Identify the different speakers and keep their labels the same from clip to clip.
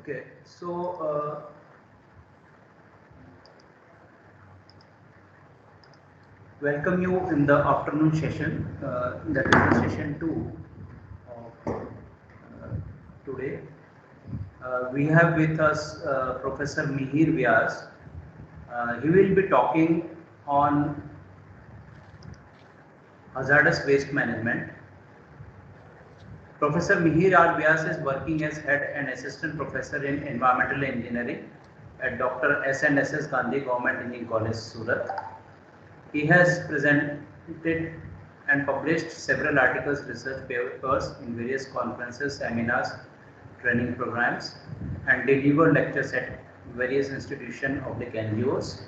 Speaker 1: Okay, so welcome you in the afternoon session, that is the session 2 of today. We have with us Professor Mihir Vyas. He will be talking on hazardous waste management. Professor Mihir R. Vyas is working as head and assistant professor in environmental engineering at Dr. S&SS Gandhi Government Engineering College, Surat. He has presented and published several articles, research papers in various conferences, seminars, training programs, and delivered lectures at various institutions of the NGOs.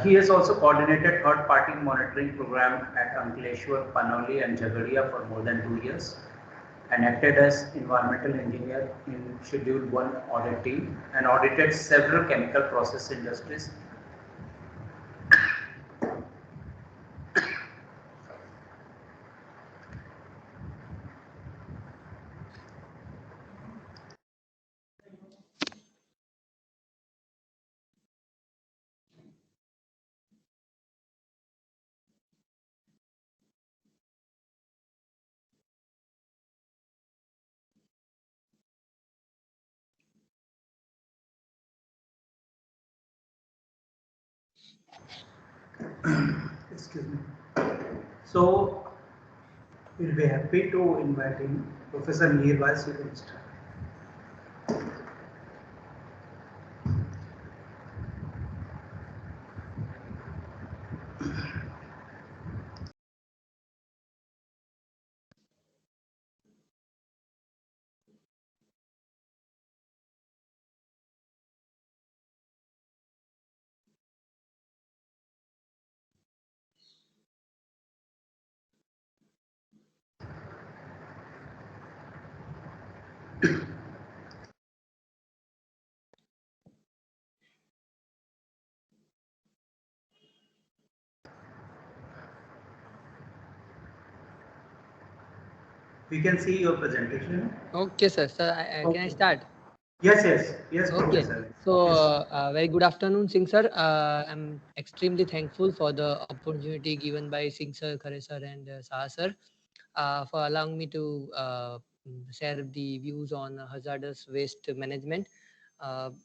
Speaker 1: He has also coordinated third-party monitoring program at Ankleshwar, Panoli, and Jagadia for more than 2 years, and acted as environmental engineer in Schedule 1 audit team and audited several chemical process industries. Excuse me. So we'll be happy to invite him. Professor Mihir Vyas, you can start. We can see your presentation.
Speaker 2: Okay, sir. Sir, can I start?
Speaker 1: Yes,
Speaker 2: Okay.
Speaker 1: Professor.
Speaker 2: So,
Speaker 1: Please.
Speaker 2: very good afternoon, Singh sir. I'm extremely thankful for the opportunity given by Singh sir, Khare sir, and Saha sir for allowing me to share the views on hazardous waste management.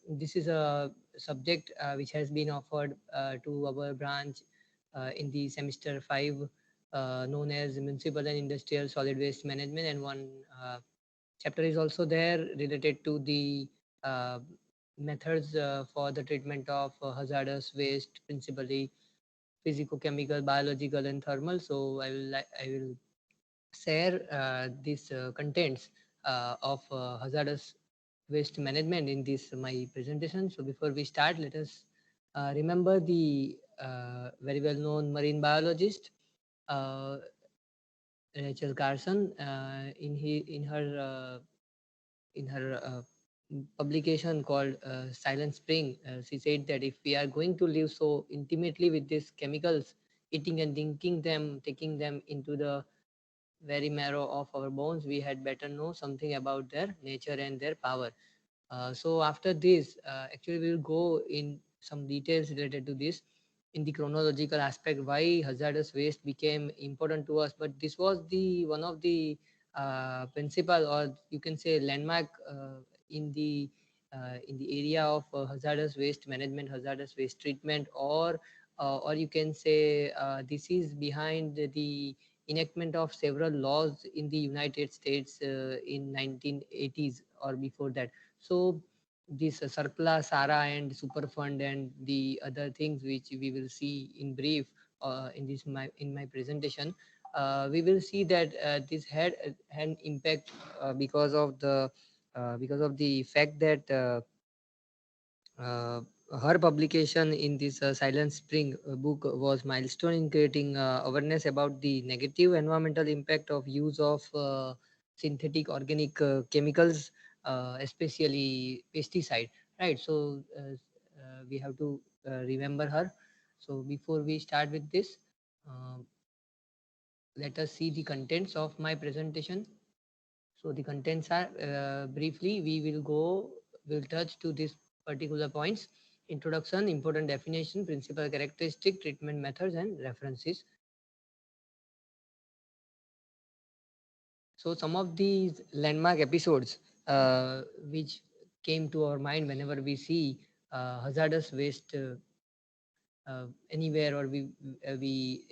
Speaker 2: This is a subject which has been offered to our branch in the semester 5, known as Municipal and Industrial Solid Waste Management, and one chapter is also there related to the uh, methods for the treatment of hazardous waste, principally physico-chemical, biological, and thermal. So I will share these contents of hazardous waste management in this my presentation. So before we start, let us remember the very well known marine biologist uh, Rachel Carson in her publication called Silent Spring. She said that if we are going to live so intimately with these chemicals, eating and drinking them, taking them into the very marrow of our bones, we had better know something about their nature and their power. So after this, actually we will go in some details related to this in the chronological aspect why hazardous waste became important to us. But this was the one of the principal, or you can say landmark in the area of hazardous waste management, hazardous waste treatment, or you can say this is behind the enactment of several laws in the United States in 1980s or before that. So this surplus, SARA, and Superfund, and the other things which we will see in brief in my presentation, we will see that this had an impact because of the fact that uh, her publication in this Silent Spring book was milestone in creating awareness about the negative environmental impact of use of synthetic organic chemicals, especially pesticide. Right. So we have to remember her. So before we start with this, uh, let us see the contents of my presentation. So the contents are briefly we'll touch to these particular points: introduction, important definition, principal characteristic, treatment methods, and references. So some of these landmark episodes which came to our mind whenever we see hazardous waste anywhere, or we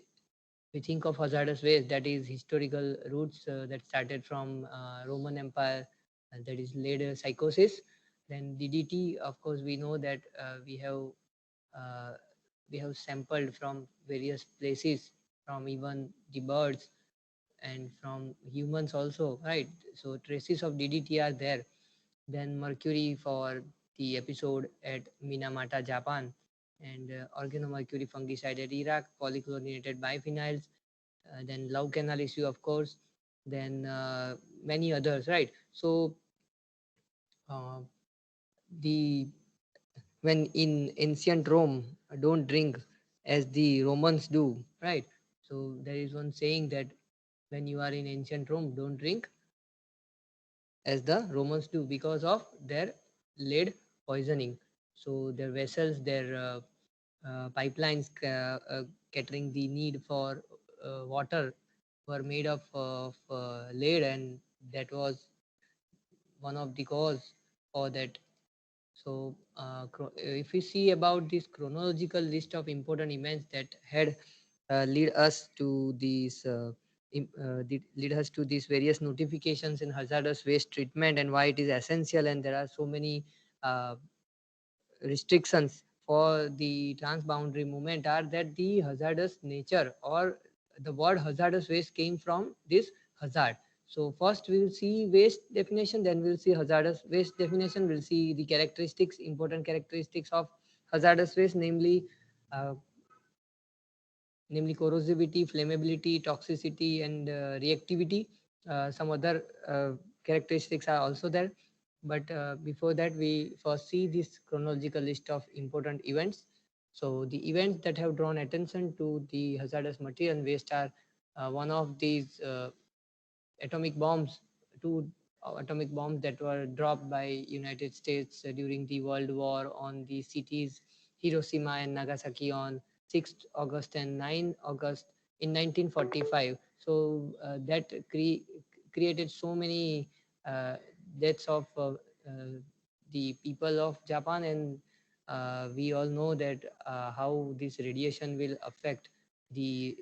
Speaker 2: think of hazardous waste, that is historical roots that started from Roman Empire, and that is later psychosis. Then DDT, of course, we know that uh, we have sampled from various places, from even the birds and from humans also, right? So traces of DDT are there. Then mercury for the episode at Minamata, Japan, and organomercury fungicide at Iraq, polychlorinated biphenyls, then love canal issue, of course, then many others, right? So uh, the when in ancient Rome, don't drink as the Romans do, right? So there is one saying that when you are in ancient Rome, don't drink as the Romans do, because of their lead poisoning. So their vessels, their pipelines catering the need for water were made of lead, and that was one of the cause for that. So if we see about this chronological list of important events that had lead us to these lead us to these various notifications in hazardous waste treatment, and why it is essential, and there are so many uh, restrictions for the transboundary movement, are that the hazardous nature, or the word hazardous waste came from this hazard. So first we will see waste definition, then we'll see hazardous waste definition, we'll see the characteristics, important characteristics of hazardous waste, uh, namely corrosivity, flammability, toxicity, and reactivity. Some other characteristics are also there. But before that, we first see this chronological list of important events. So the events that have drawn attention to the hazardous material and waste are one of these atomic bombs, two atomic bombs that were dropped by United States during the World War on the cities Hiroshima and Nagasaki on 6th August and 9th August in 1945. So that created so many deaths of the people of Japan, and we all know that how this radiation will affect the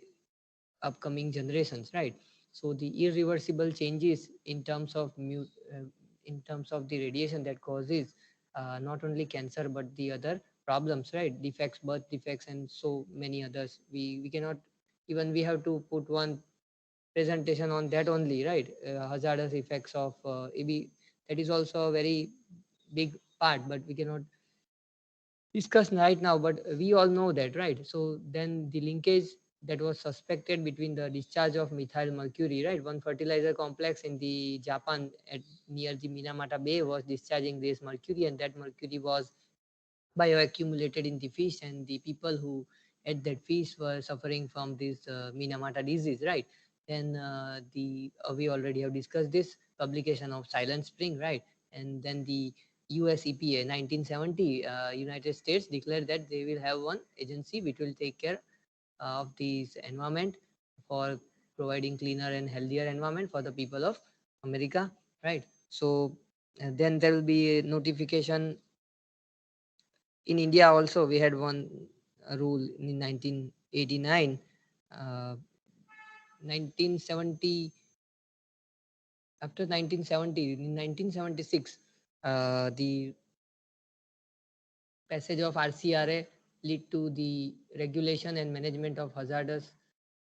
Speaker 2: upcoming generations, right? So the irreversible changes in terms of in terms of the radiation that causes not only cancer but the other problems, right? Defects, birth defects, and so many others. We cannot even, we have to put one presentation on that only, right? Hazardous effects of AB, that is also a very big part, but we cannot discuss right now, but we all know that, right? So then the linkage that was suspected between the discharge of methyl mercury, right? One fertilizer complex in the Japan at near the Minamata Bay was discharging this mercury, and that mercury was bioaccumulated in the fish, and the people who ate that fish were suffering from this Minamata disease, right? Then the we already have discussed this publication of Silent Spring, right? And then the US EPA 1970, United States declared that they will have one agency which will take care of this environment for providing cleaner and healthier environment for the people of America, right? So then there will be a notification in India also. We had one rule in 1989, 1970. After 1970, in 1976, the passage of RCRA lead to the regulation and management of hazardous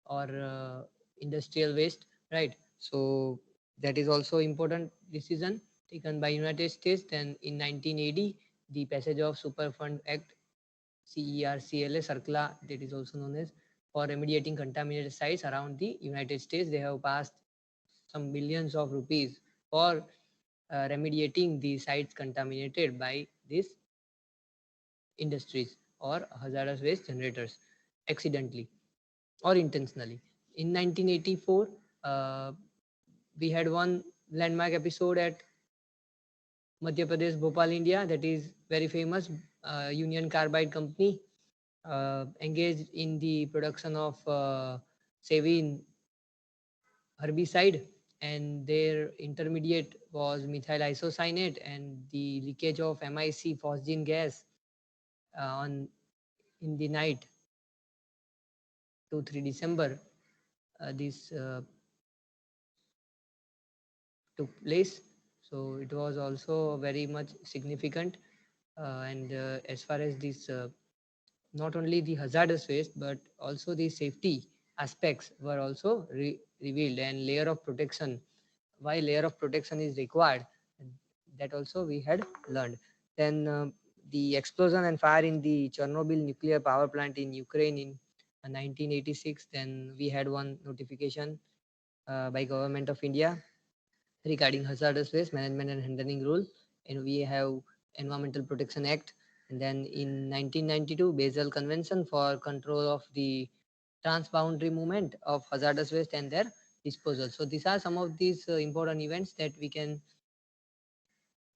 Speaker 2: or industrial waste, right? So that is also important decision taken by United States. Then in 1980, the passage of Superfund Act, CERCLA, CIRCLA, that is also known as, for remediating contaminated sites around the United States. They have passed some billions of rupees for remediating the sites contaminated by these industries or hazardous waste generators accidentally or intentionally. In 1984, we had one landmark episode at Madhya Pradesh, Bhopal, India, that is very famous. Union Carbide Company engaged in the production of savin herbicide, and their intermediate was methyl isocyanate, and the leakage of MIC phosgene gas on in the night 2-3 December. This took place. So it was also very much significant. And as far as this, not only the hazardous waste, but also the safety aspects were also revealed, and layer of protection. Why layer of protection is required, that also we had learned. Then the explosion and fire in the Chernobyl nuclear power plant in Ukraine in 1986. Then we had one notification by Government of India regarding hazardous waste management and handling rule, and we have Environmental Protection Act. And then in 1992, Basel Convention for control of the transboundary movement of hazardous waste and their disposal. So these are some of these important events that we can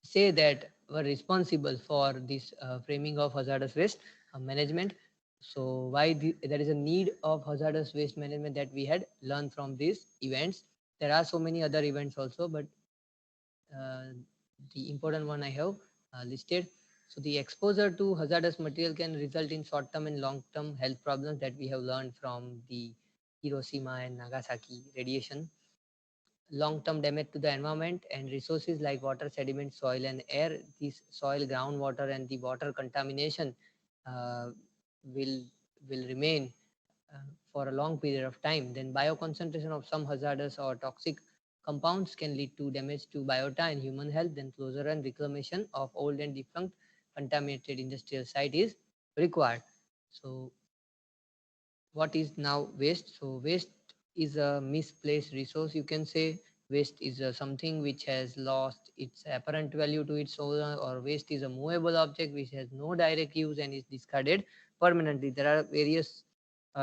Speaker 2: say that were responsible for this framing of hazardous waste management. So why there is a need of hazardous waste management that we had learned from these events. There are so many other events also, but uh, the important one I have listed. So the exposure to hazardous material can result in short-term and long-term health problems that we have learned from the Hiroshima and Nagasaki radiation. Long-term damage to the environment and resources like water, sediment, soil, and air. This soil, groundwater, and the water contamination uh, will will remain for a long period of time. Then bioconcentration of some hazardous or toxic compounds can lead to damage to biota and human health. Then closure and reclamation of old and defunct contaminated industrial site is required. So what is now waste? So waste is a misplaced resource, you can say. Waste is something which has lost its apparent value to its owner, or waste is a movable object which has no direct use and is discarded permanently. There are various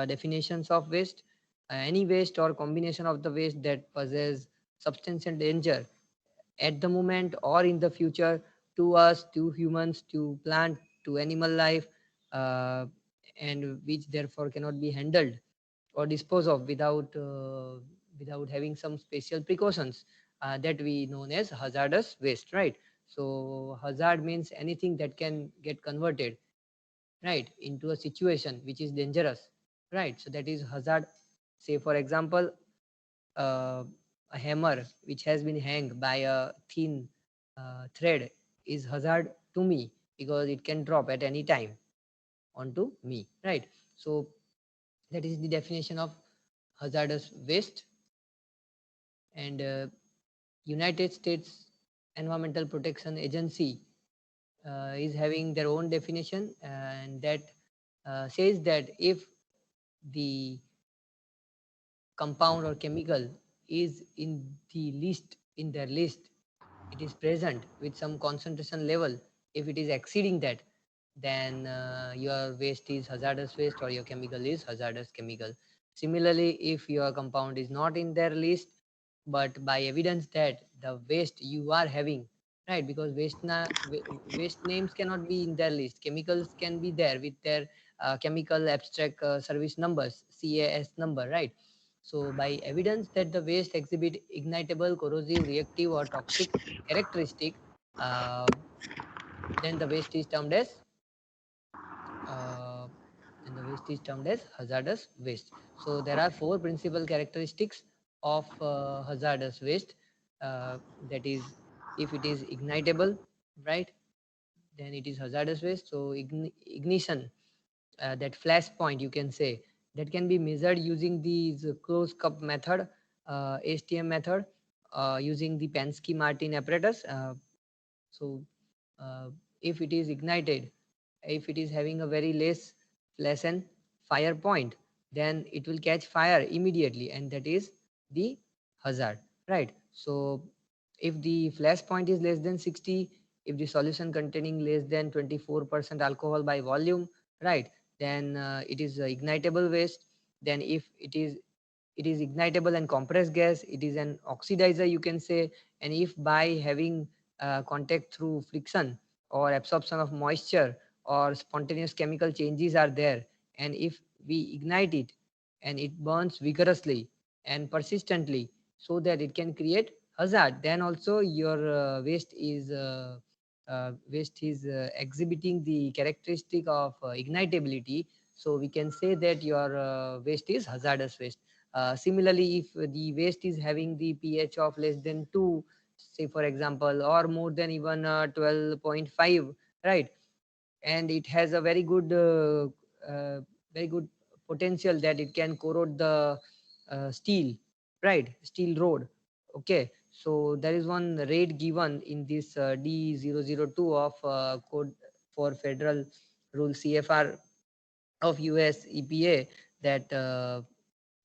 Speaker 2: definitions of waste. Any waste or combination of the waste that possess substantial danger at the moment or in the future to us, to humans, to plant, to animal life, uh, and which therefore cannot be handled or disposed of without having some special precautions, that we known as hazardous waste, right? So hazard means anything that can get converted, right, into a situation which is dangerous, right? So that is hazard. Say for example, uh, a hammer which has been hanged by a thin thread is hazard to me because it can drop at any time onto me, right? So that is the definition of hazardous waste. And United States Environmental Protection Agency is having their own definition, and that says that if the compound or chemical is in their list, it is present with some concentration level. If it is exceeding that, then your waste is hazardous waste or your chemical is hazardous chemical. Similarly, if your compound is not in their list, but by evidence that the waste you are having, right, because waste names cannot be in their list, chemicals can be there with their chemical abstract service numbers, CAS number, right? So by evidence that the waste exhibit ignitable, corrosive, reactive, or toxic characteristic, uh, then the waste is termed as uh, hazardous waste. So there are four principal characteristics of hazardous waste. That is, if it is ignitable, right, then it is hazardous waste. So ignition, that flash point, you can say, that can be measured using the closed cup method, ASTM method, using the Pensky-Martin apparatus. So uh, if it is ignited, if it is having a very less flash and fire point, then it will catch fire immediately, and that is the hazard, right? So if the flash point is less than 60, if the solution containing less than 24% alcohol by volume, right, then it is ignitable waste. Then if it is it is ignitable and compressed gas, it is an oxidizer, you can say. And if by having contact through friction or absorption of moisture or spontaneous chemical changes are there, and if we ignite it and it burns vigorously and persistently so that it can create hazard, then also your waste is exhibiting the characteristic of ignitability. So we can say that your waste is hazardous waste. Similarly, if the waste is having the pH of less than 2, say for example, or more than even 12.5, right, and it has a very good potential that it can corrode the steel, right, steel rod. Okay, so there is one rate given in this D002 of code for federal rule CFR of US EPA, that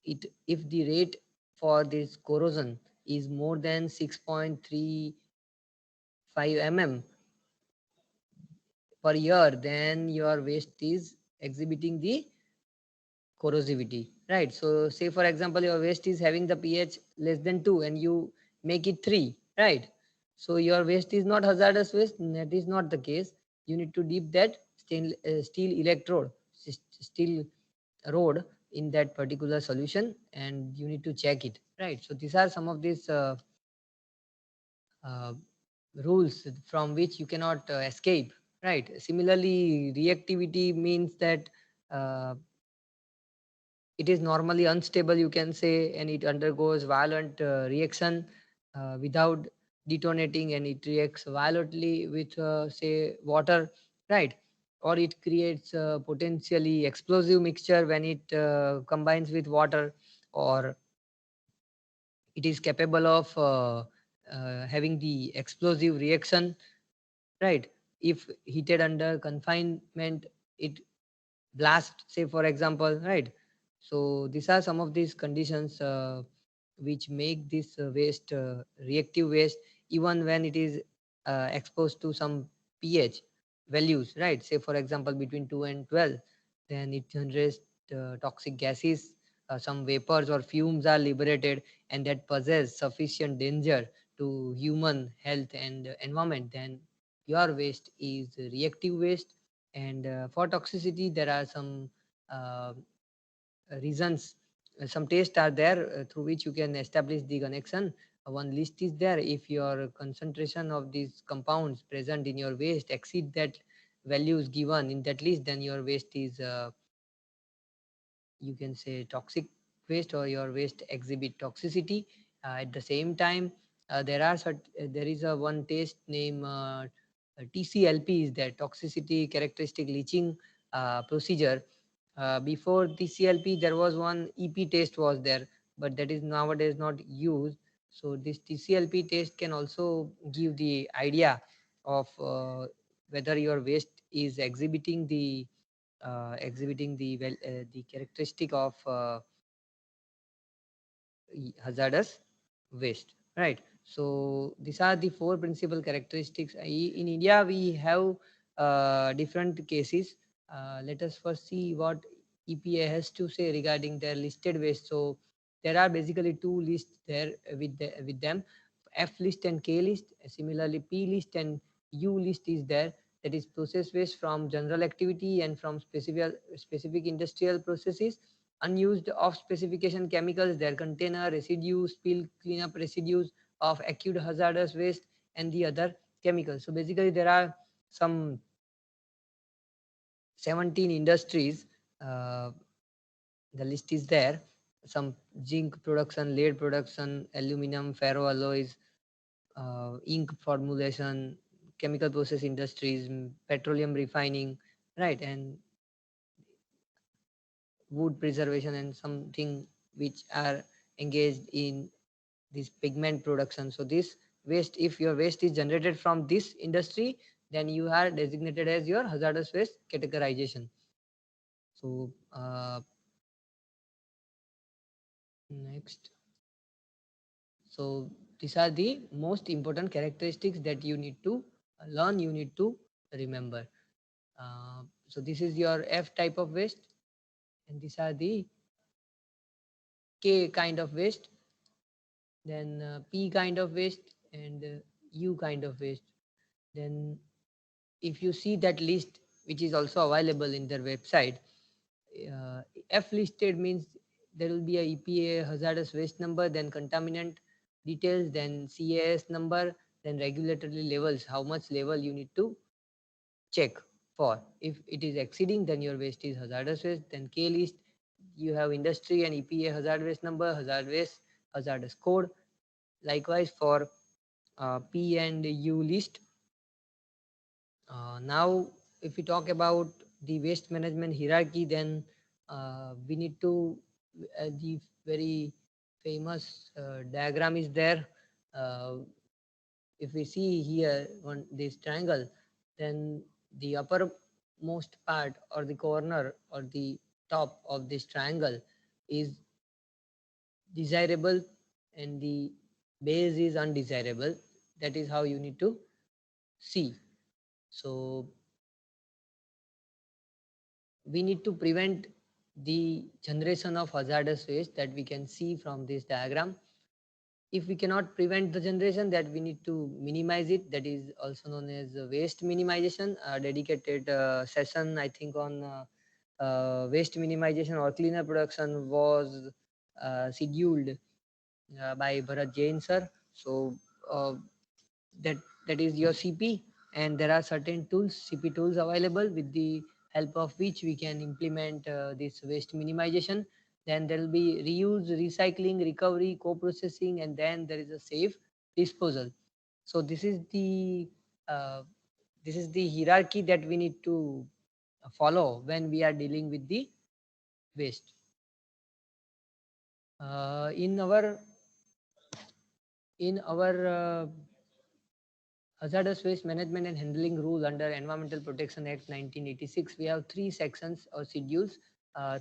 Speaker 2: it if the rate for this corrosion is more than 6.35 mm per year, then your waste is exhibiting the corrosivity, right? So say for example your waste is having the pH less than 2 and you make it 3, right? So your waste is not hazardous waste. That is not the case. You need to dip that steel electrode, steel rod in that particular solution, and you need to check it, right? So these are some of these uh, rules from which you cannot escape, right? Similarly, reactivity means that uh, it is normally unstable, you can say, and it undergoes violent reaction without detonating, and it reacts violently with say water, right? Or it creates a potentially explosive mixture when it combines with water, or it is capable of having the explosive reaction, right? If heated under confinement, it blast, say for example, right? So these are some of these conditions which make this waste reactive waste, even when it is exposed to some pH values, right? Say for example between 2 and 12, then it generates toxic gases, some vapors or fumes are liberated, and that possess sufficient danger to human health and environment, then your waste is reactive waste. And for toxicity, there are some uh, reasons, some tests are there through which you can establish the connection. One list is there. If your concentration of these compounds present in your waste exceed that values given in that list, then your waste is you can say toxic waste, or your waste exhibit toxicity. At the same time, there is a one test name TCLP, is that toxicity characteristic leaching procedure. Before TCLP, there was one EP test was there, but that is nowadays not used. So this TCLP test can also give the idea of whether your waste is exhibiting the characteristic of hazardous waste, right? So these are the four principal characteristics. In India we have different cases. Let us first see what EPA has to say regarding their listed waste. So there are basically two lists there with them, F list and K list. Similarly, P list and U list is there, that is process waste from general activity and from specific industrial processes. Unused off specification chemicals, their container residues, spill cleanup residues of acute hazardous waste, and the other chemicals. So basically there are some 17 industries. The list is there. Some zinc production, lead production, aluminum, ferroalloys, ink formulation, chemical process industries, petroleum refining, right, and wood preservation, and something which are engaged in this pigment production. So this waste, if your waste is generated from this industry, then you are designated as your hazardous waste categorization. So next, so these are the most important characteristics that you need to learn, you need to remember. So this is your F type of waste, and these are the K kind of waste, then P kind of waste, and U kind of waste. Then if you see that list, which is also available in their website, F listed means there will be a EPA hazardous waste number, then contaminant details, then CAS number, then regulatory levels, how much level you need to check for. If it is exceeding, then your waste is hazardous waste. Then K list, you have industry and EPA hazard waste number, hazard waste, hazardous code. Likewise for P and U list. Now, if we talk about the waste management hierarchy, then we need to, the very famous diagram is there. Uh, if we see here on this triangle, then the uppermost part or the corner or the top of this triangle is desirable and the base is undesirable. That is how you need to see. So we need to prevent the generation of hazardous waste that we can see from this diagram. If we cannot prevent the generation, that we need to minimize it. That is also known as waste minimization. A dedicated session, I think, on waste minimization or cleaner production was scheduled by Bharat Jain sir. So uh, that that is your CP, and there are certain tools, CP tools available, with the help of which we can implement this waste minimization. Then there will be reuse, recycling, recovery, co-processing, and then there is a safe disposal. So uh, this is the hierarchy that we need to follow when we are dealing with the waste. In our Hazardous Waste Management and Handling Rule under Environmental Protection Act 1986, we have 3 sections or schedules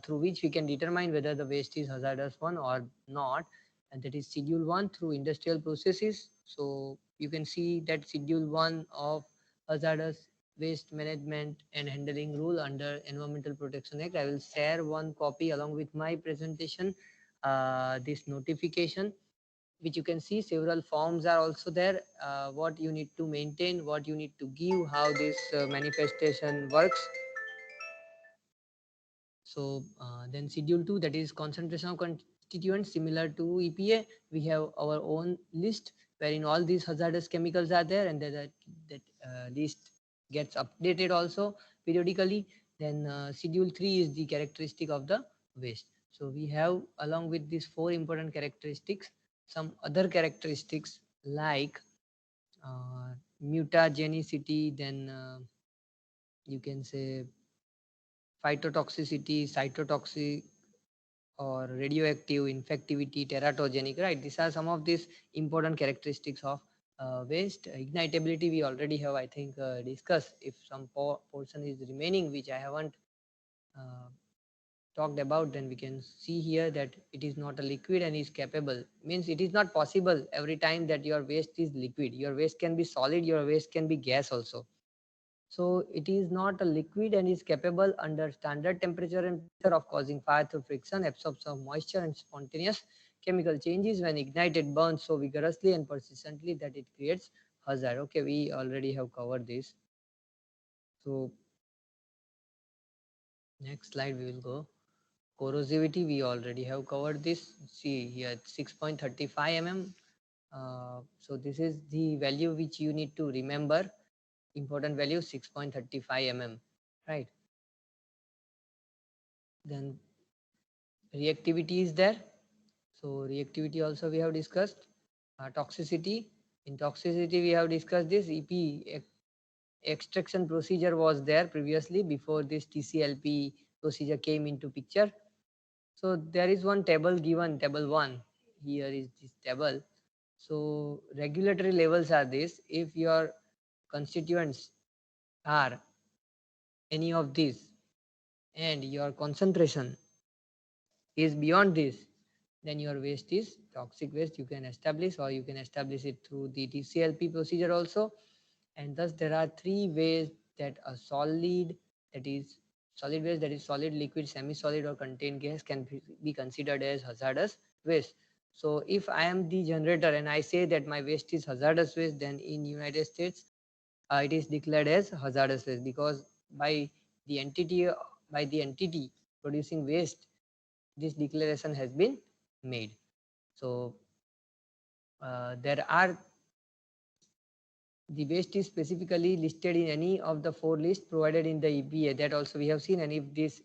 Speaker 2: through which we can determine whether the waste is hazardous one or not. And that is Schedule 1 through industrial processes. So you can see that Schedule 1 of Hazardous Waste Management and Handling Rule under Environmental Protection Act. I will share one copy along with my presentation, this notification, which you can see several forms are also there, what you need to maintain, what you need to give, how this manifestation works. So then schedule 2, that is concentration of constituents, similar to EPA. We have our own list wherein all these hazardous chemicals are there, and that list gets updated also periodically. Then schedule 3 is the characteristic of the waste. So we have, along with these 4 important characteristics, some other characteristics like mutagenicity, then you can say phytotoxicity, cytotoxic, or radioactive, infectivity, teratogenic, right? These are some of these important characteristics of waste. Ignitability we already have, I think, discussed. If some portion is remaining which I haven't uh, talked about, then we can see here that it is not a liquid and is capable. Means it is not possible every time that your waste is liquid. Your waste can be solid, your waste can be gas also. So it is not a liquid and is capable under standard temperature and pressure of causing fire through friction, absorption of moisture, and spontaneous chemical changes. When ignited, burns so vigorously and persistently that it creates hazard. Okay, we already have covered this. So next slide we will go. Corrosivity, we already have covered this. See here, 6.35 mm. So this is the value which you need to remember. Important value, 6.35 mm, right? Then reactivity is there. So reactivity also we have discussed. Toxicity. In toxicity we have discussed this. EP extraction procedure was there previously before this TCLP procedure came into picture. So there is one table given, table 1. Here is this table. So regulatory levels are this. If your constituents are any of these and your concentration is beyond this, then your waste is toxic waste. You can establish, or you can establish it through the TCLP procedure also. And thus there are 3 ways that a solid, that is solid waste, that is solid, liquid, semi-solid or contained gas, can be considered as hazardous waste. So if I am the generator and I say that my waste is hazardous waste, then in United States it is declared as hazardous waste, because by the entity producing waste, this declaration has been made. So there are the waste is specifically listed in any of the 4 lists provided in the EPA, that also we have seen. And if this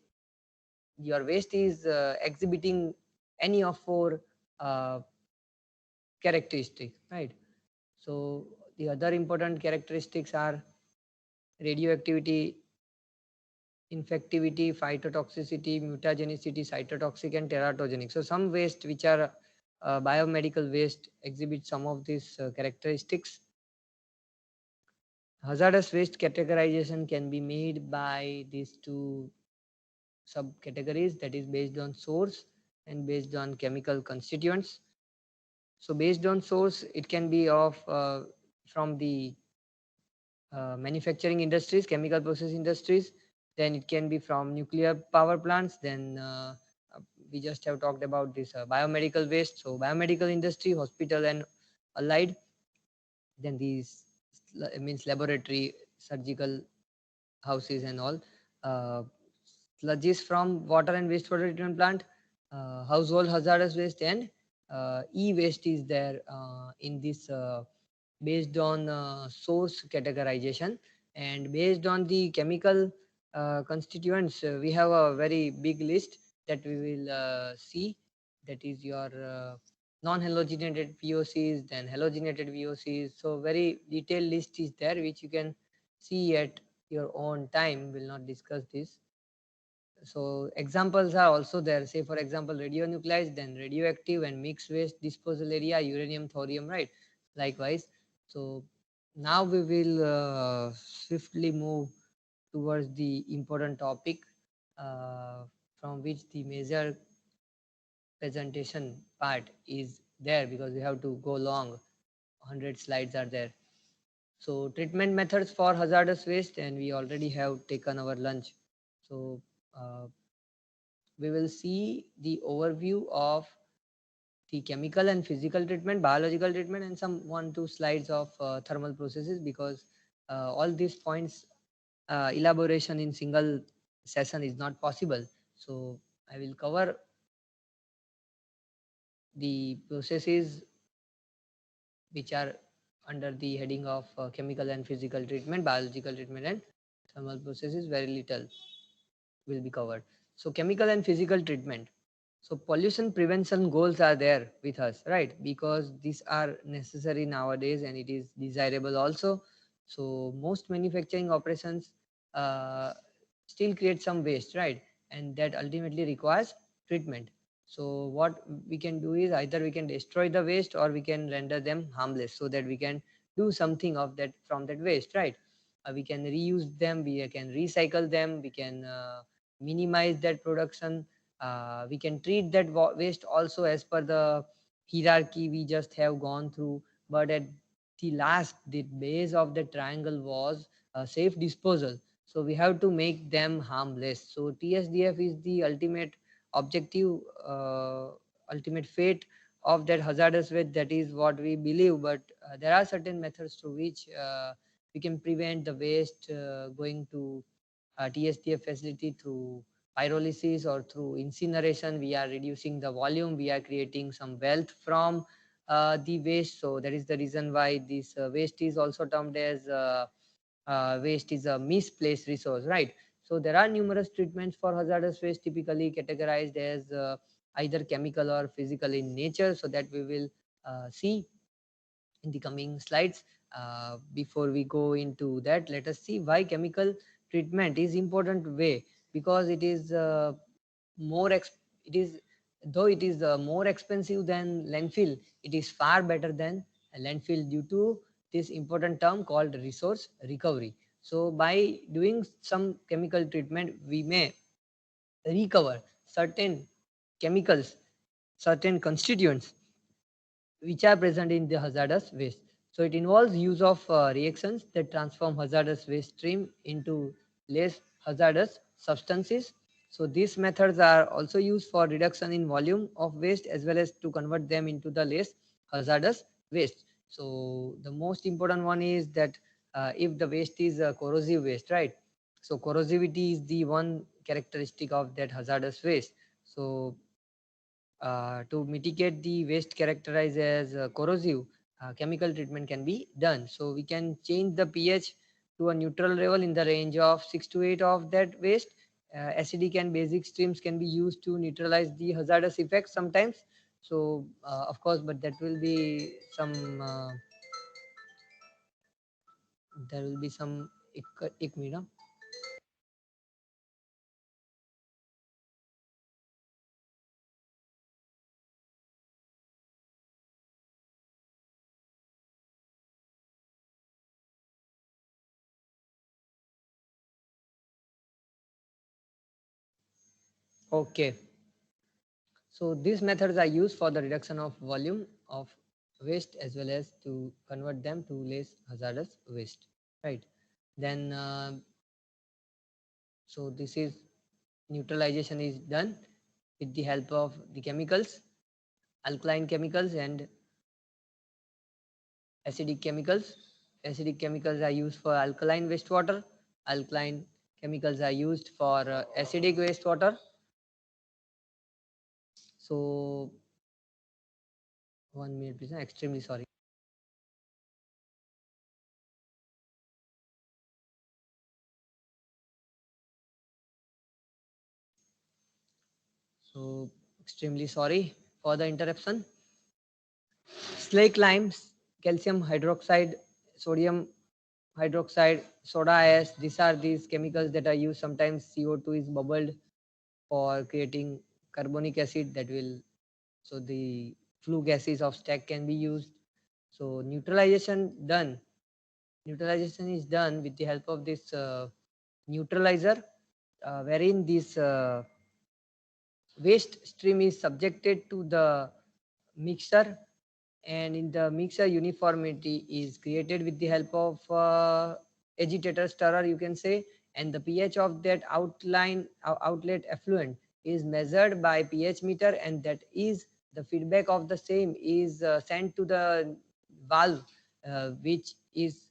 Speaker 2: your waste is exhibiting any of 4 characteristics, right? So the other important characteristics are radioactivity, infectivity, phytotoxicity, mutagenicity, cytotoxic, and teratogenic. So some waste which are biomedical waste exhibit some of these characteristics. Hazardous waste categorization can be made by these 2 subcategories, that is based on source and based on chemical constituents. So based on source, it can be of from the manufacturing industries, chemical process industries, then it can be from nuclear power plants, then we just have talked about this biomedical waste, so biomedical industry, hospital and allied, then these means laboratory, surgical houses and all, uh, sludges from water and wastewater treatment plant, household hazardous waste, and e-waste is there in this based on source categorization. And based on the chemical constituents, we have a very big list that we will see, that is your non-halogenated VOCs, then halogenated VOCs. So very detailed list is there, which you can see at your own time. Will not discuss this. So examples are also there. Say for example, radionuclides, then radioactive and mixed waste disposal area, uranium, thorium, right? Likewise. So now we will swiftly move towards the important topic from which the major presentation part is there, because we have to go long. 100 slides are there. So treatment methods for hazardous waste, and we already have taken our lunch. So uh, we will see the overview of the chemical and physical treatment, biological treatment, and some 1-2 slides of thermal processes, because all these points elaboration in single session is not possible. So I will cover the processes which are under the heading of chemical and physical treatment, biological treatment, and thermal processes. Very little will be covered. So chemical and physical treatment. So pollution prevention goals are there with us, right? Because these are necessary nowadays and it is desirable also. So most manufacturing operations uh, still create some waste, right? And that ultimately requires treatment. So what we can do is either we can destroy the waste or we can render them harmless, so that we can do something of that from that waste, right? We can reuse them, we can recycle them, we can minimize that production. We can treat that waste also as per the hierarchy we just have gone through, but at the last, the base of the triangle was safe disposal. So we have to make them harmless. So TSDF is the ultimate objective, ultimate fate of that hazardous waste. That is what we believe, but there are certain methods through which we can prevent the waste going to TSDF facility through pyrolysis or through incineration. We are reducing the volume, we are creating some wealth from the waste. So that is the reason why this waste is also termed as waste is a misplaced resource, right? So there are numerous treatments for hazardous waste, typically categorized as either chemical or physical in nature, so that we will see in the coming slides. Before we go into that, let us see why chemical treatment is important way. Because it is it is, though it is more expensive than landfill, it is far better than a landfill due to this important term called resource recovery. So by doing some chemical treatment, we may recover certain chemicals, certain constituents which are present in the hazardous waste. So it involves use of reactions that transform hazardous waste stream into less hazardous substances. So these methods are also used for reduction in volume of waste as well as to convert them into the less hazardous waste. So the most important one is that if the waste is corrosive waste, right? So corrosivity is the one characteristic of that hazardous waste. So to mitigate the waste characterized as corrosive, chemical treatment can be done. So we can change the pH to a neutral level in the range of 6 to 8 of that waste. Acidic and basic streams can be used to neutralize the hazardous effects sometimes. So of course, but that will be some there will be some एक minute. Okay. So these methods are used for the reduction of volume of waste as well as to convert them to less hazardous waste, right? Then, so this is neutralization is done with the help of the chemicals, alkaline chemicals and acidic chemicals. Acidic chemicals are used for alkaline wastewater. Alkaline chemicals are used for acidic wastewater. So 1 minute, please. I'm extremely sorry. So extremely sorry for the interruption. Slake limes, calcium hydroxide, sodium hydroxide, soda ash. These are these chemicals that are used. Sometimes CO2 is bubbled for creating carbonic acid that will, so the flue gases of stack can be used. So neutralization done. Neutralization is done with the help of this neutralizer, wherein this waste stream is subjected to the mixer, and in the mixer uniformity is created with the help of agitator stirrer, you can say, and the pH of that outlet effluent is measured by pH meter, and that is the feedback of the same is sent to the valve which is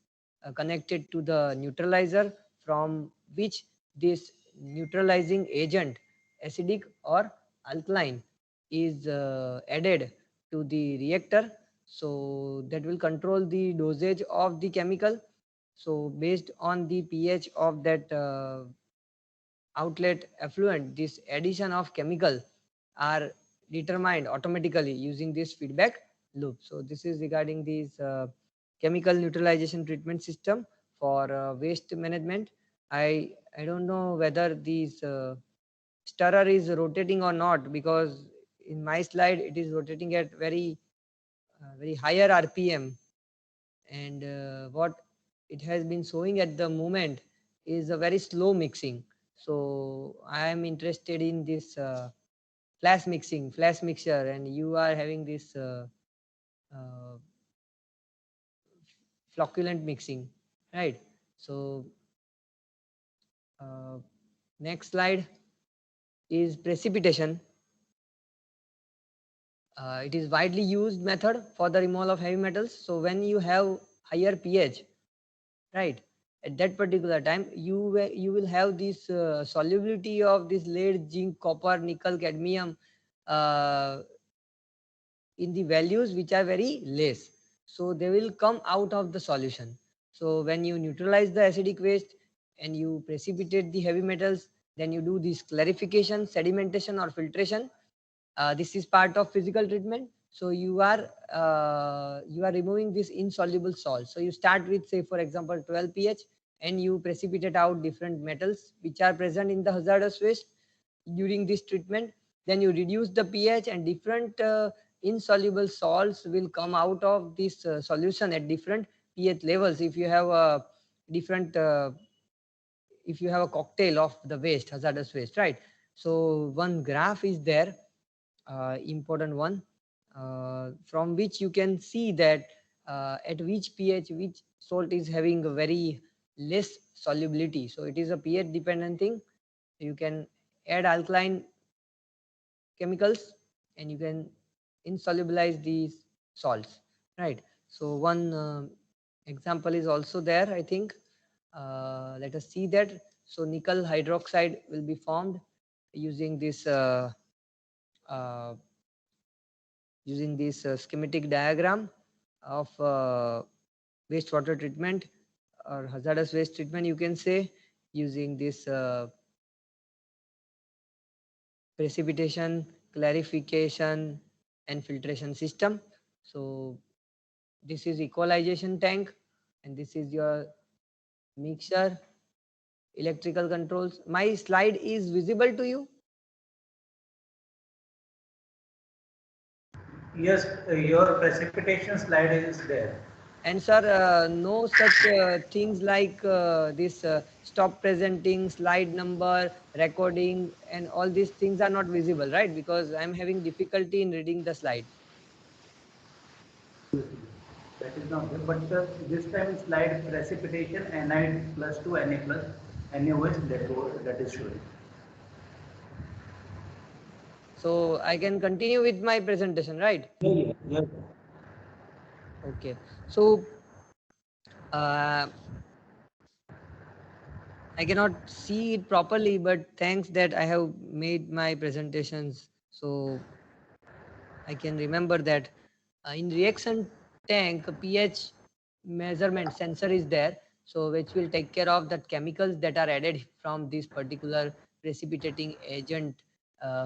Speaker 2: connected to the neutralizer, from which this neutralizing agent, acidic or alkaline, is added to the reactor. So that will control the dosage of the chemical. So based on the pH of that outlet effluent, this addition of chemical are determined automatically using this feedback loop. So this is regarding this chemical neutralization treatment system for waste management. I don't know whether this stirrer is rotating or not, because in my slide it is rotating at very higher RPM, and what it has been showing at the moment is a very slow mixing. So I am interested in this flash mixer, and you are having this uh, flocculent mixing, right? So uh, next slide is precipitation. It is widely used method for the removal of heavy metals. So when you have higher pH, right, at that particular time you will have this solubility of this lead, zinc, copper, nickel, cadmium uh, in the values which are very less. So they will come out of the solution. So when you neutralize the acidic waste and you precipitate the heavy metals, then you do this clarification, sedimentation or filtration. This is part of physical treatment. So you are removing this insoluble salt. So you start with, say for example, 12 pH, and you precipitate out different metals which are present in the hazardous waste during this treatment. Then you reduce the pH, and different insoluble salts will come out of this solution at different pH levels. If you have a different if you have a cocktail of the waste, hazardous waste, right? So one graph is there, important one, from which you can see that at which pH which salt is having a very less solubility. So it is a pH dependent thing. you can add alkaline chemicals and you can insolubilize these salts, right? So one example is also there, I think. Let us see that. So nickel hydroxide will be formed using this uh, schematic diagram of wastewater treatment or hazardous waste treatment, you can say, using this precipitation, clarification and filtration system. So this is equalization tank and this is your mixer, electrical controls. My slide is visible to you?
Speaker 1: Yes, your precipitation slide is there.
Speaker 2: And sir, no such things like this stop presenting, slide number, recording, and all these things are not visible, right? Because I'm having difficulty in reading the slide.
Speaker 1: That is not there. But this time slide precipitation Ni plus 2 Na plus NaOH that is showing.
Speaker 2: So I can continue with my presentation, right?
Speaker 1: Yeah.
Speaker 2: Okay. So uh, I cannot see it properly, but thanks that I have made my presentations, so I can remember that. In reaction tank, pH measurement sensor is there, so which will take care of the chemicals that are added from this particular precipitating agent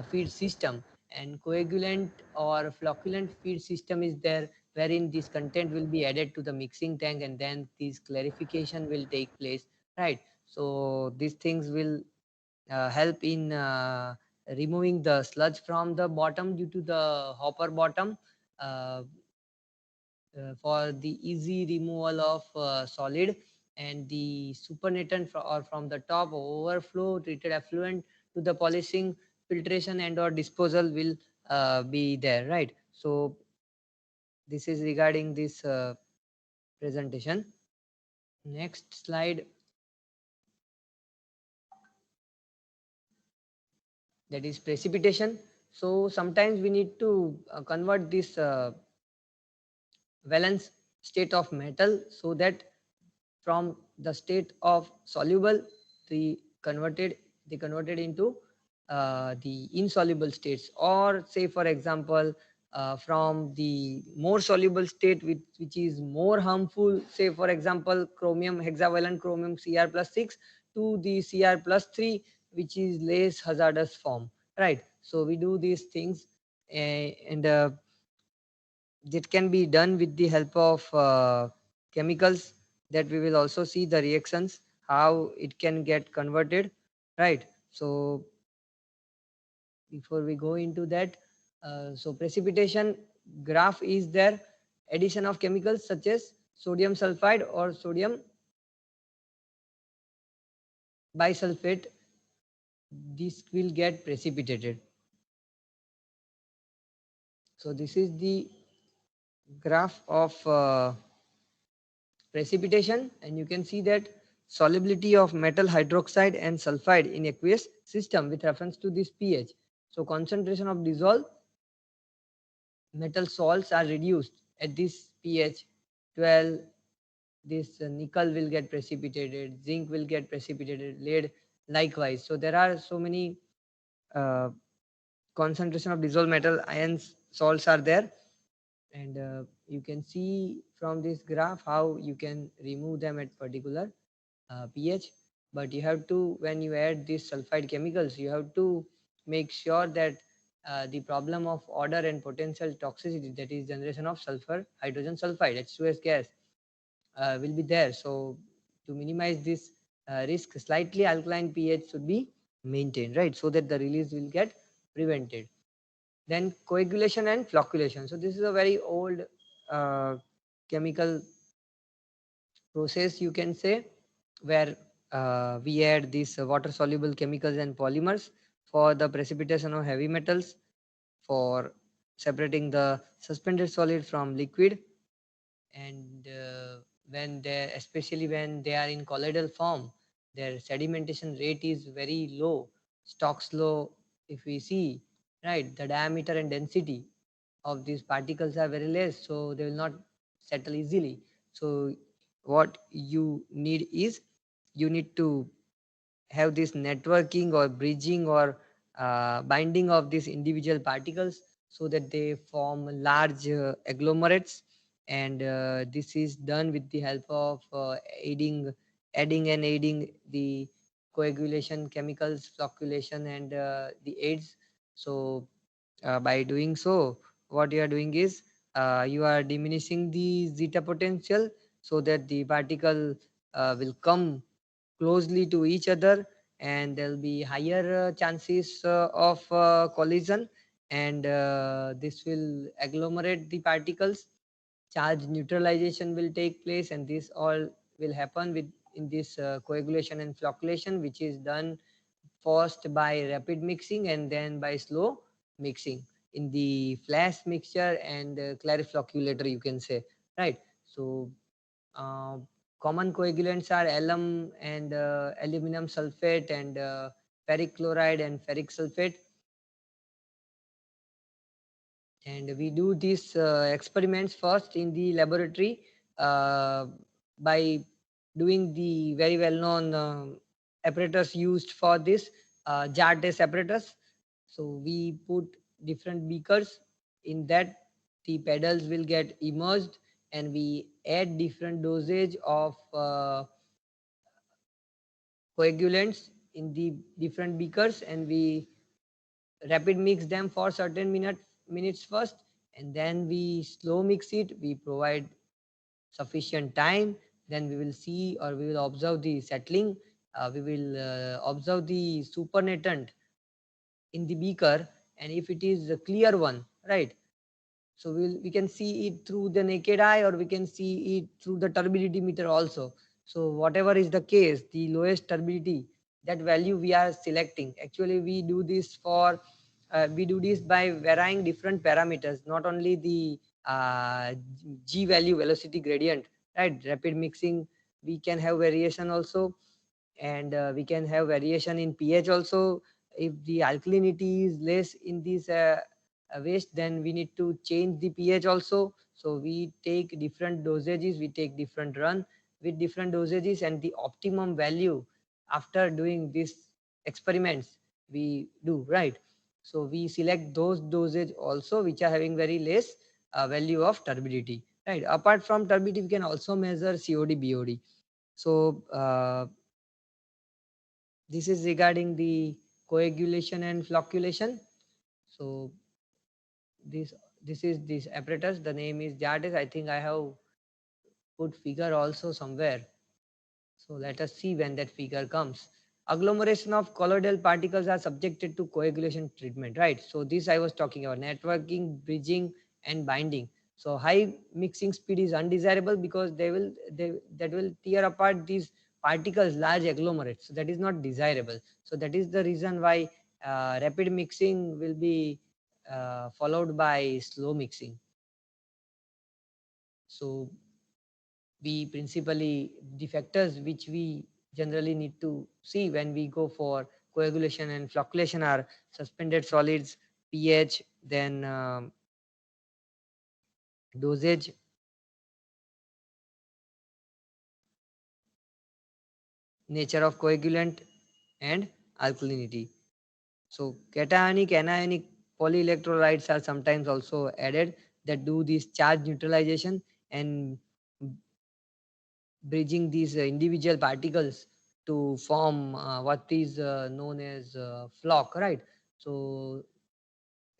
Speaker 2: feed system. And coagulant or flocculant feed system is there, wherein this content will be added to the mixing tank and then this clarification will take place, right? So these things will help in removing the sludge from the bottom due to the hopper bottom, uh, for the easy removal of solid, and the supernatant or from the top overflow treated effluent to the polishing, filtration and or disposal will be there, right? So this is regarding this presentation. Next slide, that is precipitation. So sometimes we need to convert this valence state of metal so that from the state of soluble they converted into the insoluble states, or say for example from the more soluble state which is more harmful, say for example chromium, hexavalent chromium Cr plus 6 to the Cr plus 3 which is less hazardous form, right? So we do these things, and that can be done with the help of chemicals, that we will also see the reactions how it can get converted, right? So before we go into that, so precipitation graph is there. Addition of chemicals such as sodium sulfide or sodium bisulfate, this will get precipitated. So this is the graph of precipitation, and you can see that solubility of metal hydroxide and sulfide in aqueous system with reference to this pH. So concentration of dissolved metal salts are reduced at this pH 12. This nickel will get precipitated, zinc will get precipitated, lead likewise. So there are so many uh, concentration of dissolved metal ions salts are there, and you can see from this graph how you can remove them at particular pH. But you have to, when you add these sulfide chemicals, you have to make sure that the problem of odor and potential toxicity, that is generation of sulfur hydrogen sulfide H2S gas, will be there. So to minimize this risk, slightly alkaline pH should be maintained, right? So that the release will get prevented. Then coagulation and flocculation. So this is a very old chemical process, you can say, where we add these water soluble chemicals and polymers for the precipitation of heavy metals, for separating the suspended solid from liquid, and when they, especially when they are in colloidal form, their sedimentation rate is very low, Stokes law, if we see, right, the diameter and density of these particles are very less, so they will not settle easily. So what you need is, you need to have this networking or bridging or binding of these individual particles, so that they form large agglomerates. And this is done with the help of adding and aiding the coagulation chemicals, flocculation, and the aids. So by doing so, what you are doing is, you are diminishing the zeta potential, so that the particle will come closely to each other, and there will be higher chances of collision, and this will agglomerate the particles. Charge neutralization will take place, and this all will happen with in this coagulation and flocculation, which is done first by rapid mixing and then by slow mixing in the flash mixture and clariflocculator, you can say, right? So uh, common coagulants are alum and aluminum sulfate, and ferric chloride and ferric sulfate. And we do these experiments first in the laboratory uh, by doing the very well known apparatus used for this jar test apparatus. So we put different beakers in that, the pedals will get immersed, and we add different dosage of coagulants in the different beakers, and we rapid mix them for certain minutes first, and then we slow mix it. We provide sufficient time, then we will see, or we will observe the settling. We will observe the supernatant in the beaker, and if it is a clear one, right, so we can see it through the naked eye, or we can see it through the turbidity meter also. So whatever is the case, the lowest turbidity, that value we are selecting. Actually, we do this by varying different parameters, not only the g value, velocity gradient, right? Rapid mixing, we can have variation also, and we can have variation in pH also. If the alkalinity is less in this waste, then we need to change the pH also. So we take different dosages, we take different run with different dosages, and the optimum value after doing these experiments we do, right? So we select those dosage also which are having very less value of turbidity, right? Apart from turbidity, we can also measure COD, BOD. So this is regarding the coagulation and flocculation. So this this is this apparatus. The name is JARTES. I think I have put figure also somewhere. So let us see when that figure comes. Agglomeration of colloidal particles are subjected to coagulation treatment, right? So this I was talking about, networking, bridging, and binding. So high mixing speed is undesirable because that will tear apart these particles, large agglomerates. So that is not desirable. So that is the reason why rapid mixing will be followed by slow mixing. So we principally, the factors which we generally need to see when we go for coagulation and flocculation are suspended solids, pH, then dosage, nature of coagulant, and alkalinity. So cationic, anionic polyelectrolytes are sometimes also added that do this charge neutralization and bridging these individual particles to form what is known as flock, right? So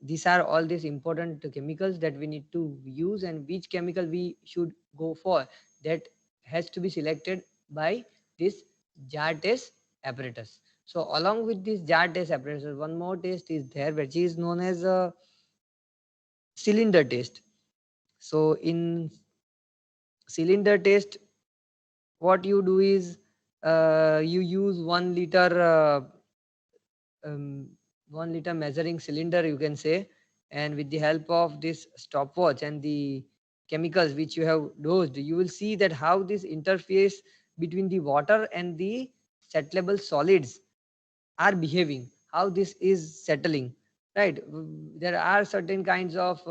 Speaker 2: these are all these important chemicals that we need to use, and which chemical we should go for, that has to be selected by this jar test apparatus. So along with this jar test apparatus, one more test is there which is known as a cylinder test. So in cylinder test, what you do is you use um, 1 liter measuring cylinder, you can say, and with the help of this stopwatch and the chemicals which you have dosed, you will see that how this interface between the water and the settleable solids are behaving, how this is settling, right? There are certain kinds of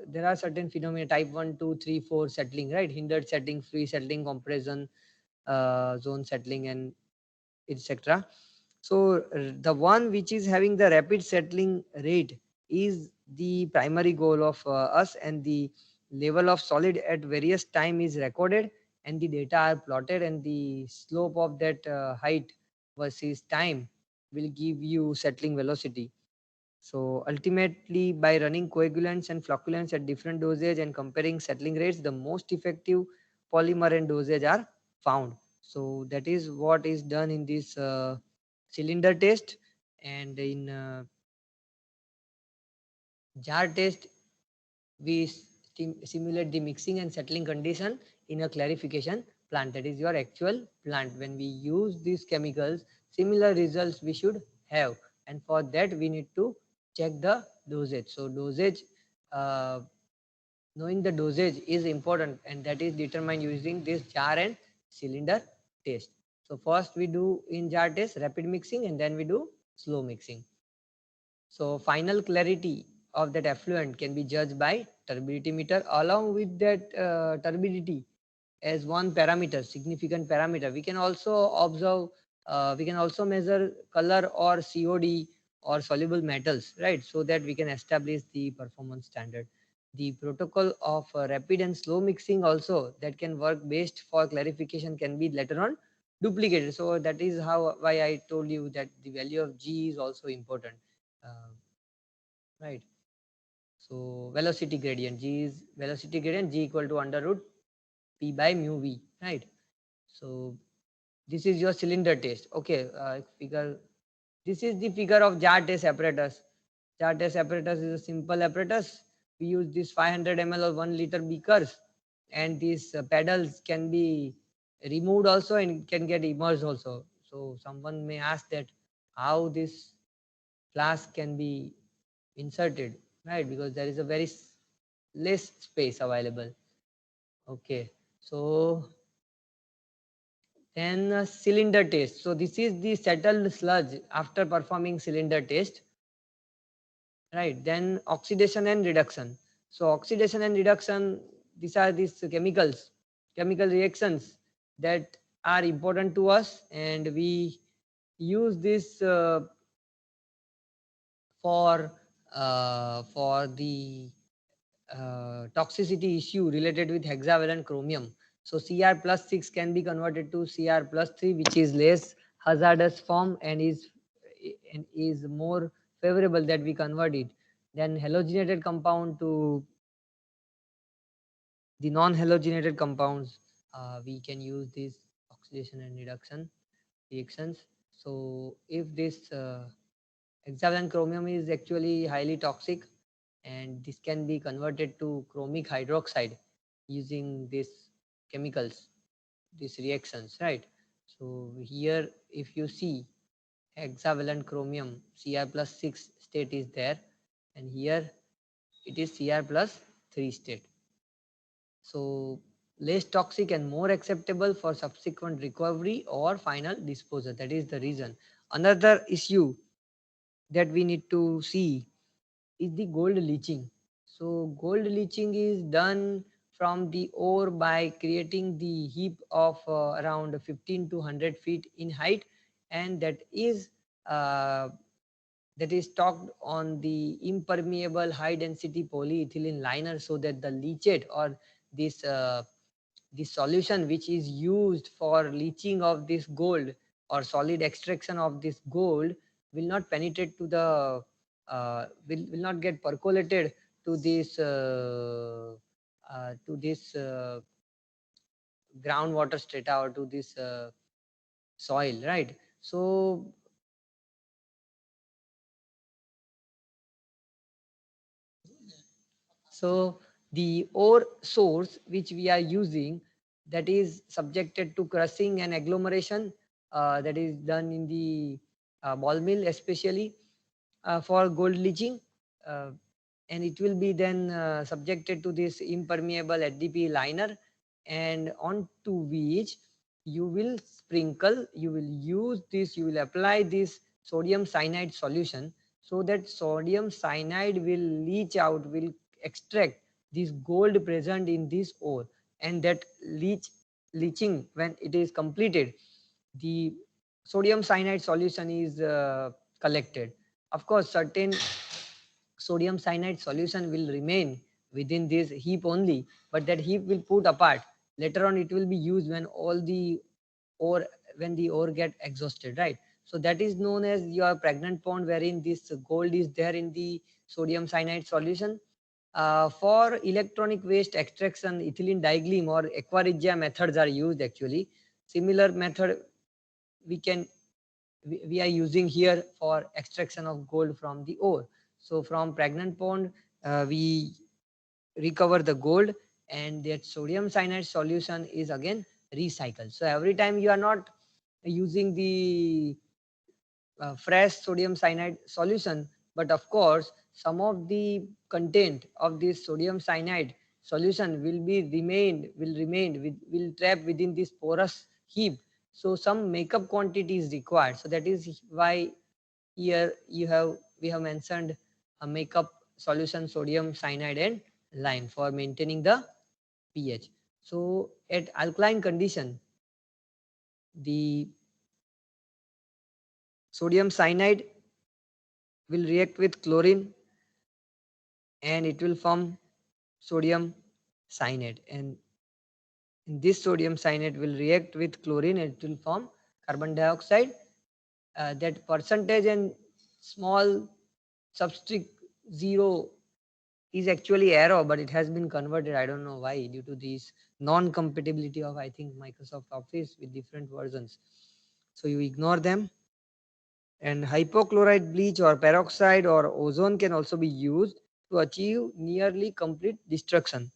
Speaker 2: there are certain phenomena, type 1, 2, 3, 4 settling, right? Hindered settling, free settling, compression, zone settling, and etc. So the one which is having the rapid settling rate is the primary goal of us, and the level of solid at various time is recorded, and the data are plotted, and the slope of that height versus time will give you settling velocity. So ultimately, by running coagulants and flocculants at different dosage and comparing settling rates, the most effective polymer and dosage are found. So that is what is done in this cylinder test, and in jar test we simulate the mixing and settling condition in a clarification plant. That is your actual plant. When we use these chemicals, similar results we should have, and for that we need to check the dosage. So dosage, uh, knowing the dosage is important, and that is determined using this jar and cylinder test. So first we do in jar test rapid mixing, and then we do slow mixing. So final clarity of that effluent can be judged by turbidity meter. Along with that turbidity as one parameter, significant parameter, we can also observe, we can also measure color or COD or soluble metals, right? So that we can establish the performance standard. The protocol of rapid and slow mixing also that can work best for clarification can be later on duplicated. So that is how why I told you that the value of G is also important. Uh, right. So velocity gradient, G is velocity gradient, G equal to under root P by mu V, right? So this is your cylinder test. Okay, figure. This is the figure of jar test apparatus. Jar test apparatus is a simple apparatus. We use this 500 ml or 1 liter beakers, and these pedals can be removed also and can get immersed also. So someone may ask that how this flask can be inserted, right? Because there is a very less space available. Okay, so then cylinder test. So this is the settled sludge after performing cylinder test, right? Then oxidation and reduction. So oxidation and reduction, these are these chemical reactions that are important to us, and we use this for the toxicity issue related with hexavalent chromium. So Cr plus 6 can be converted to Cr plus 3, which is less hazardous form and is more favorable that we convert it. Then halogenated compound to the non-halogenated compounds, we can use this oxidation and reduction reactions. So if this hexavalent chromium is actually highly toxic, and this can be converted to chromic hydroxide using these chemicals, these reactions, right? So here if you see hexavalent chromium Cr plus 6 state is there, and here it is Cr plus 3 state. So less toxic and more acceptable for subsequent recovery or final disposal. That is the reason. Another issue that we need to see is the gold leaching. So gold leaching is done from the ore by creating the heap of around 15 to 100 feet in height, and uh, that is stocked on the impermeable high density polyethylene liner, so that the leachate or this the solution which is used for leaching of this gold or solid extraction of this gold will not penetrate to the will not get percolated to this groundwater strata or to this soil, right? So the ore source which we are using, that is subjected to crushing and agglomeration, that is done in the ball mill, especially for gold leaching, uh, and it will be then subjected to this impermeable HDP liner, and onto which you will sprinkle, you will use this, you will apply this sodium cyanide solution, so that sodium cyanide will leach out, will extract this gold present in this ore, and that leaching, when it is completed, the sodium cyanide solution is collected. Of course, certain sodium cyanide solution will remain within this heap only, but that heap will put apart. Later on, it will be used when all the ore, when the ore get exhausted, right? So that is known as your pregnant pond, wherein this gold is there in the sodium cyanide solution. For electronic waste extraction, ethylene diglycine or aqua methods are used actually. Similar method we can we are using here for extraction of gold from the ore. So from pregnant pond, we recover the gold, and that sodium cyanide solution is again recycled. So every time you are not using the fresh sodium cyanide solution, but of course some of the content of this sodium cyanide solution will trap within this porous heap. So some makeup quantity is required. So that is why here we have mentioned a makeup solution, sodium cyanide and lime, for maintaining the pH. So at alkaline condition, the sodium cyanide will react with chlorine and it will form sodium cyanide, and this sodium cyanide will react with chlorine and it will form carbon dioxide. That percentage and small substrate zero is actually error, but it has been converted. I don't know why, due to this non-compatibility of, I think, Microsoft Office with different versions. So you ignore them. And hypochlorite bleach or peroxide or ozone can also be used to achieve nearly complete destruction.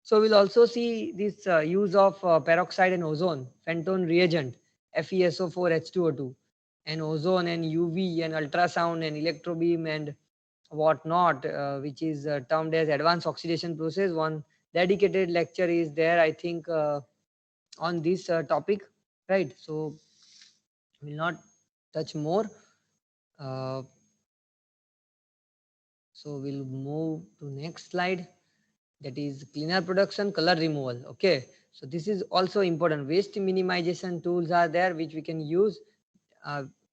Speaker 2: So we'll also see this use of peroxide and ozone, Fentone reagent, FeSO4H2O2, and ozone and UV and ultrasound and electrobeam and whatnot, which is termed as advanced oxidation process. One dedicated lecture is there, I think, on this topic, right? So we'll not touch more. Uh, so we'll move to next slide. That is cleaner production, color removal. Okay, so this is also important. Waste minimization tools are there which we can use.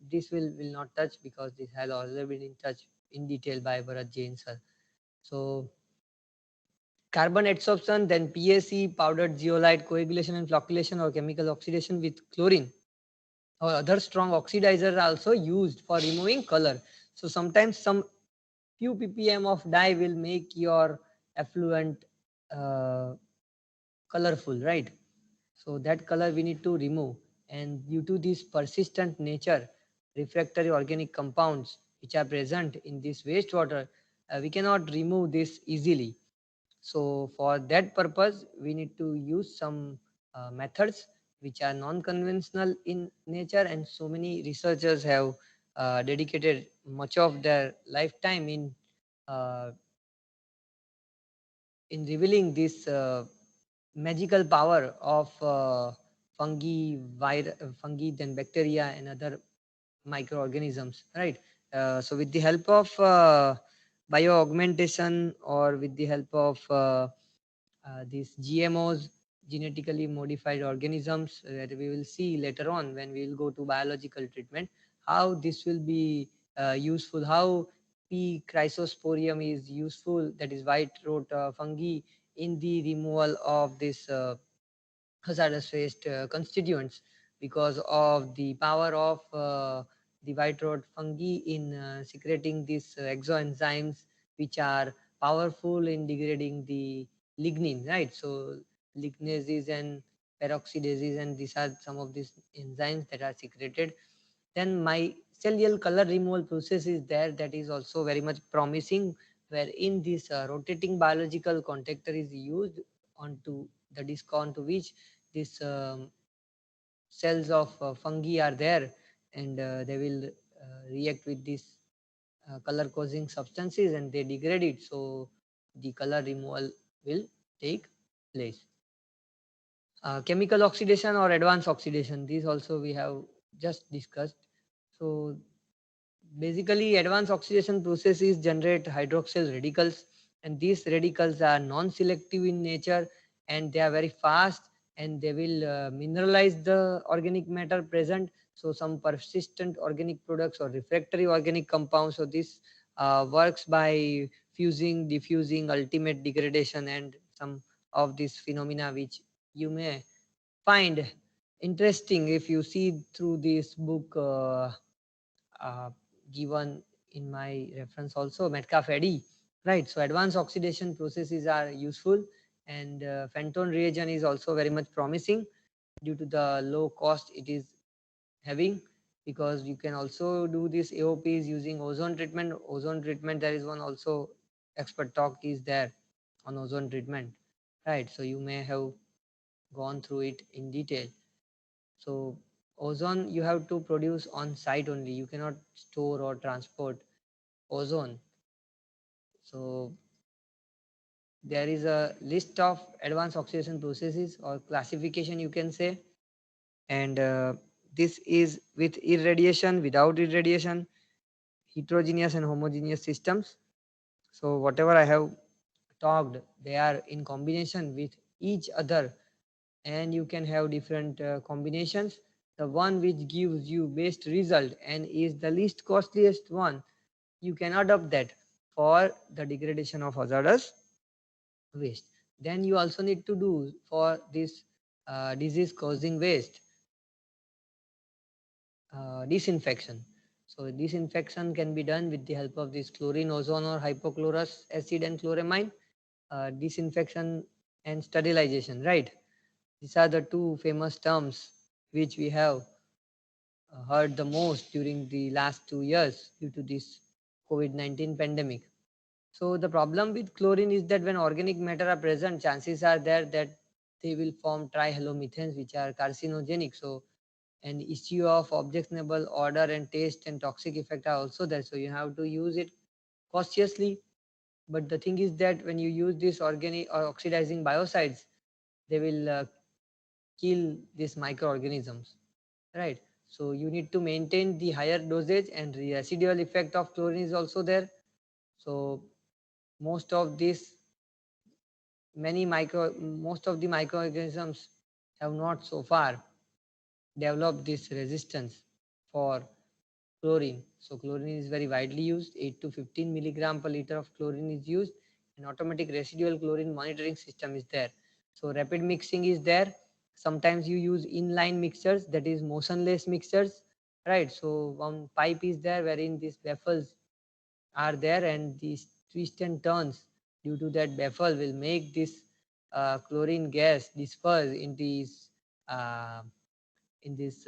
Speaker 2: This will not touch because this has already been in touch in detail by Bharat Jain sir. So carbon adsorption, then PAC, powdered zeolite, coagulation and flocculation or chemical oxidation with chlorine or other strong oxidizers are also used for removing color. So sometimes some few ppm of dye will make your effluent uh, colorful, right? So that color we need to remove, and due to this persistent nature, refractory organic compounds which are present in this wastewater, we cannot remove this easily. So for that purpose we need to use some methods which are non-conventional in nature, and so many researchers have dedicated much of their lifetime uh, in revealing this magical power of fungi, then bacteria and other microorganisms, right? So with the help of bioaugmentation or with the help of these GMOs, genetically modified organisms, that we will see later on when we will go to biological treatment, how this will be useful, how P. chrysosporium is useful, that is white rot fungi, in the removal of this hazardous waste constituents, because of the power of the white rot fungi in secreting these exoenzymes which are powerful in degrading the lignin, right? So lignases and peroxidases, and these are some of these enzymes that are secreted. Then mycelial color removal process is there, that is also very much promising, wherein this rotating biological contactor is used onto the disc onto which these cells of fungi are there, and they will react with these color causing substances and they degrade it, so the color removal will take place. Chemical oxidation or advanced oxidation, these also we have just discussed. So basically advanced oxidation processes generate hydroxyl radicals, and these radicals are non-selective in nature, and they are very fast, and they will mineralize the organic matter present. So some persistent organic products or refractory organic compounds. So this works by fusing, diffusing, ultimate degradation, and some of these phenomena which you may find interesting if you see through this book uh, given in my reference also, Metcalfe Eddy, right? So advanced oxidation processes are useful, and Fenton reagent is also very much promising due to the low cost it is having, because you can also do this AOPs using ozone treatment. Ozone treatment, there is one also expert talk is there on ozone treatment, right? So you may have gone through it in detail. So ozone you have to produce on site only. You cannot store or transport ozone. So there is a list of advanced oxidation processes or classification you can say, and this is with irradiation, without irradiation, heterogeneous and homogeneous systems. So whatever I have talked, they are in combination with each other, and you can have different combinations. The one which gives you best result and is the least costliest one, you can adopt that for the degradation of hazardous waste. Then you also need to do for this disease causing waste disinfection. So disinfection can be done with the help of this chlorine, ozone, or hypochlorous acid and chloramine. Disinfection and sterilization, right? These are the two famous terms which we have heard the most during the last 2 years due to this COVID-19 pandemic. So the problem with chlorine is that when organic matter are present, chances are there that they will form trihalomethanes, which are carcinogenic. So an issue of objectionable odor and taste and toxic effect are also there. So you have to use it cautiously. But the thing is that when you use these organic or oxidizing biocides, they will kill these microorganisms, right? So you need to maintain the higher dosage, and the residual effect of chlorine is also there. So most of these most of the microorganisms have not so far developed this resistance for chlorine. So chlorine is very widely used. 8 to 15 milligram per liter of chlorine is used. An automatic residual chlorine monitoring system is there. So rapid mixing is there. Sometimes you use inline mixers, that is motionless mixers, right? So one pipe is there wherein these baffles are there, and these twists and turns due to that baffle will make this chlorine gas disperse uh, in this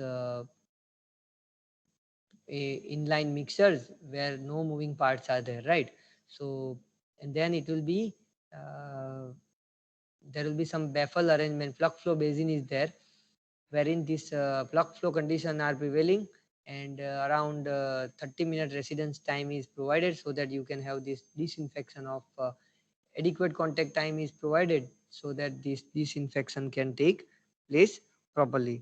Speaker 2: inline mixers where no moving parts are there, right? So and then it will be uh, there will be some baffle arrangement. Plug flow basin is there wherein this plug flow condition are prevailing, and around 30-minute residence time is provided so that you can have this disinfection of adequate contact time is provided so that this disinfection can take place properly.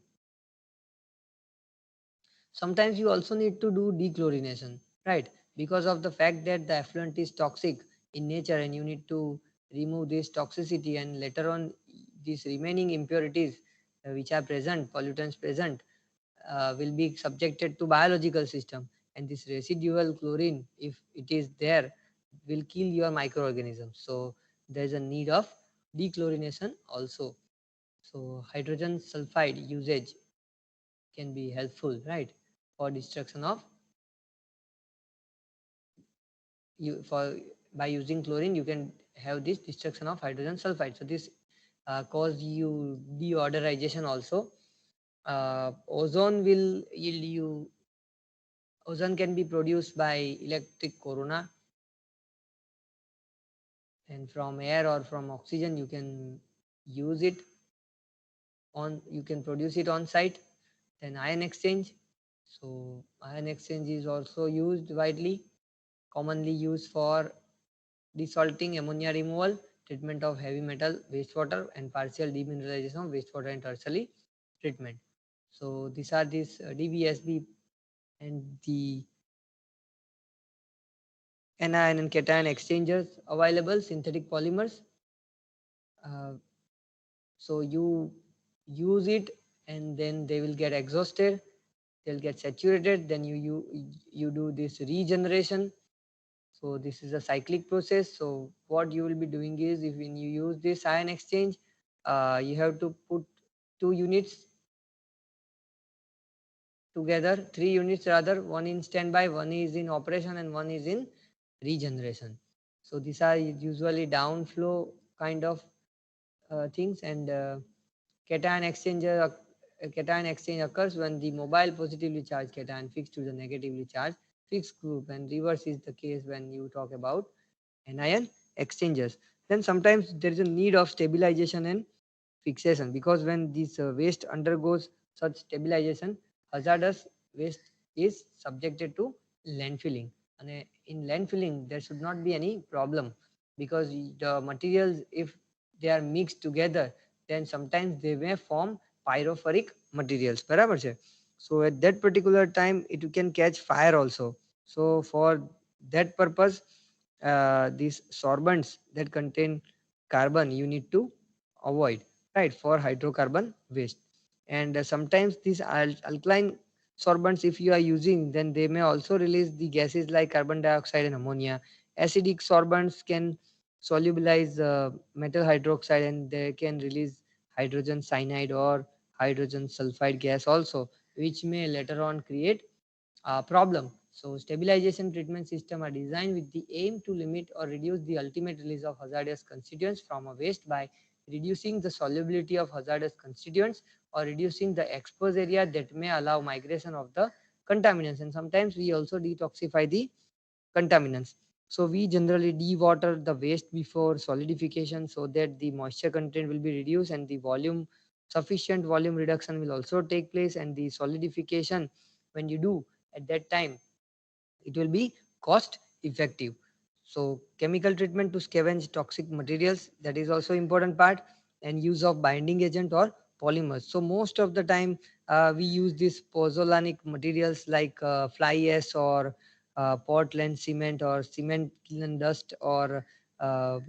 Speaker 2: Sometimes you also need to do dechlorination, right? Because of the fact that the effluent is toxic in nature, and you need to remove this toxicity, and later on these remaining impurities which are present, pollutants present, will be subjected to biological system, and this residual chlorine, if it is there, will kill your microorganisms. So there is a need of dechlorination also. So hydrogen sulfide usage can be helpful, right, for destruction of you for by using chlorine you can have this destruction of hydrogen sulfide. So this cause you deodorization also. Ozone will yield you ozone can be produced by electric corona, and from air or from oxygen you can use it you can produce it on site. Then ion exchange. So ion exchange is also used widely, commonly used for desalting, ammonia removal, treatment of heavy metal wastewater, and partial demineralization of wastewater and tertiary treatment. So these are these DBSB and the anion and cation exchangers available, synthetic polymers. Uh, so you use it and then they will get exhausted, they'll get saturated, then you do this regeneration. So this is a cyclic process. So what you will be doing is, if when you use this ion exchange, you have to put two units together, three units rather, one in standby, one is in operation, and one is in regeneration. So these are usually downflow kind of things. And cation exchange occurs when the mobile positively charged cation fixed to the negatively charged fixed group, and reverse is the case when you talk about anion exchangers. Then sometimes there is a need of stabilization and fixation, because when this waste undergoes such stabilization, hazardous waste is subjected to landfilling. And in landfilling, there should not be any problem, because the materials, if they are mixed together, then sometimes they may form pyrophoric materials. Barabar છે? So at that particular time, it can catch fire also. So for that purpose, these sorbents that contain carbon you need to avoid, right, for hydrocarbon waste. And sometimes these alkaline sorbents, if you are using, then they may also release the gases like carbon dioxide and ammonia. Acidic sorbents can solubilize metal hydroxide, and they can release hydrogen cyanide or hydrogen sulfide gas also, which may later on create problem. So stabilization treatment system are designed with the aim to limit or reduce the ultimate release of hazardous constituents from a waste by reducing the solubility of hazardous constituents or reducing the exposed area that may allow migration of the contaminants. And sometimes we also detoxify the contaminants. So we generally dewater the waste before solidification, so that the moisture content will be reduced and the sufficient volume reduction will also take place. And the solidification, when you do at that time, it will be cost effective. So chemical treatment to scavenge toxic materials, that is also important part. And use of binding agent or polymers. So most of the time we use these pozzolanic materials like fly ash or Portland cement or cement kiln dust or uh,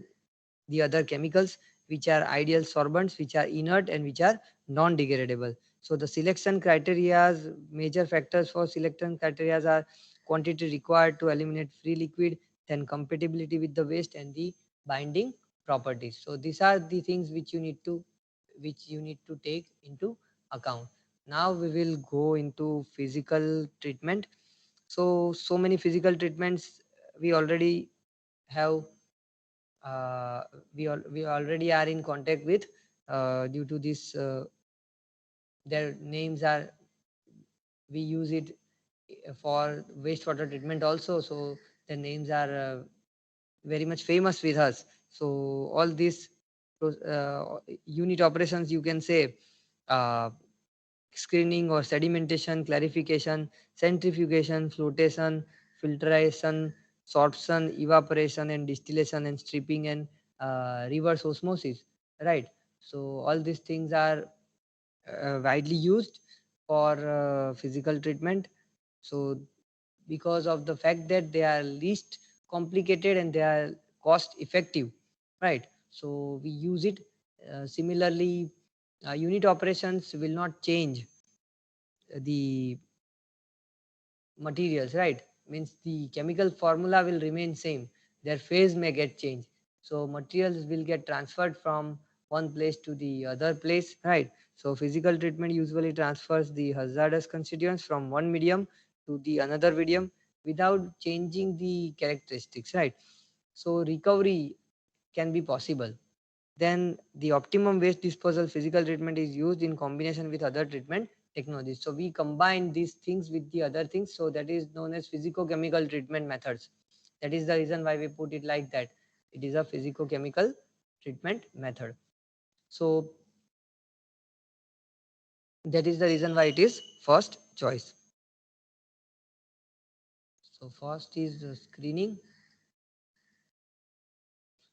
Speaker 2: the other chemicals, which are ideal sorbents, which are inert and which are non-degradable. So the selection criteria, major factors for selection criteria are quantity required to eliminate free liquid, then compatibility with the waste, and the binding properties. So these are the things which you need to take into account. Now we will go into physical treatment. So many physical treatments we already have, we already are in contact with, due to this their names are, we use it for wastewater treatment also, so the names are very much famous with us. So all these unit operations, you can say, uh, screening or sedimentation, clarification, centrifugation, flotation, filtration, sorption, evaporation, and distillation, and stripping, and reverse osmosis, right? So all these things are widely used for physical treatment. So because of the fact that they are least complicated and they are cost effective, right? So we use it. Similarly, unit operations will not change the materials, right? Means the chemical formula will remain same, their phase may get changed. So materials will get transferred from one place to the other place, right? So physical treatment usually transfers the hazardous constituents from one medium to the another medium without changing the characteristics, right? So recovery can be possible. Then the optimum waste disposal physical treatment is used in combination with other treatment technologies. So we combine these things with the other things. So that is known as physicochemical treatment methods. That is the reason why we put it like that. It is a physicochemical treatment method. So that is the reason why it is first choice. So first is screening.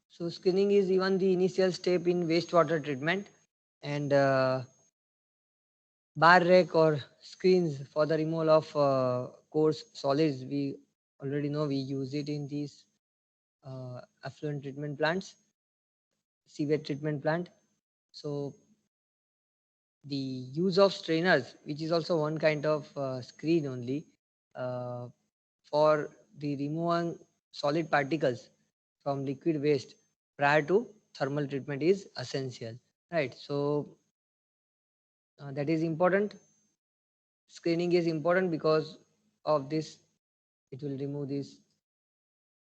Speaker 2: So screening is even the initial step in wastewater treatment. And bar rack or screens for the removal of coarse solids, we already know we use it in these effluent treatment plants, sewage treatment plant. So the use of strainers, which is also one kind of screen only, uh, for the removing solid particles from liquid waste prior to thermal treatment is essential, right? So that is important. Screening is important because of this. It will remove these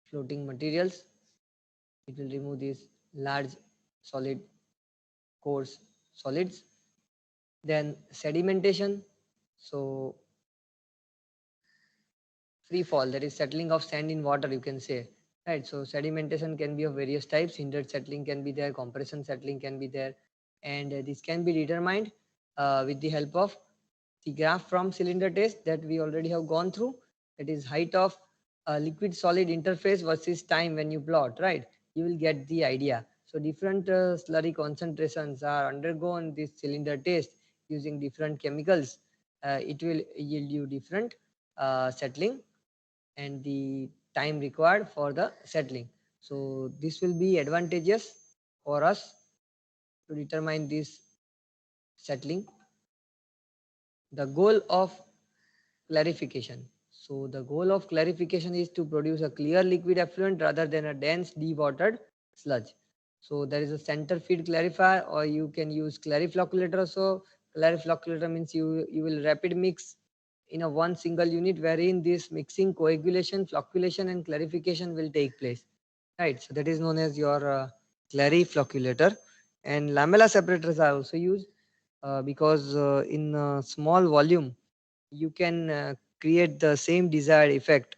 Speaker 2: floating materials. It will remove these large solid coarse solids. Then sedimentation. So free fall, that is settling of sand in water, you can say, right? So sedimentation can be of various types. Hindered settling can be there, compression settling can be there, and this can be determined with the help of the graph from cylinder test that we already have gone through. That is height of liquid solid interface versus time. When you plot, right, you will get the idea. So different slurry concentrations are undergone this cylinder test using different chemicals. It will yield you different settling and the time required for the settling. So this will be advantageous for us to determine this settling. The goal of clarification. So the goal of clarification is to produce a clear liquid effluent rather than a dense dewatered sludge. So there is a center feed clarifier, or you can use clariflocculator. So clariflocculator means you will rapid mix in a one single unit, wherein this mixing, coagulation, flocculation and clarification will take place, right? So that is known as your clariflocculator. And lamella separators are also used because in a small volume you can create the same desired effect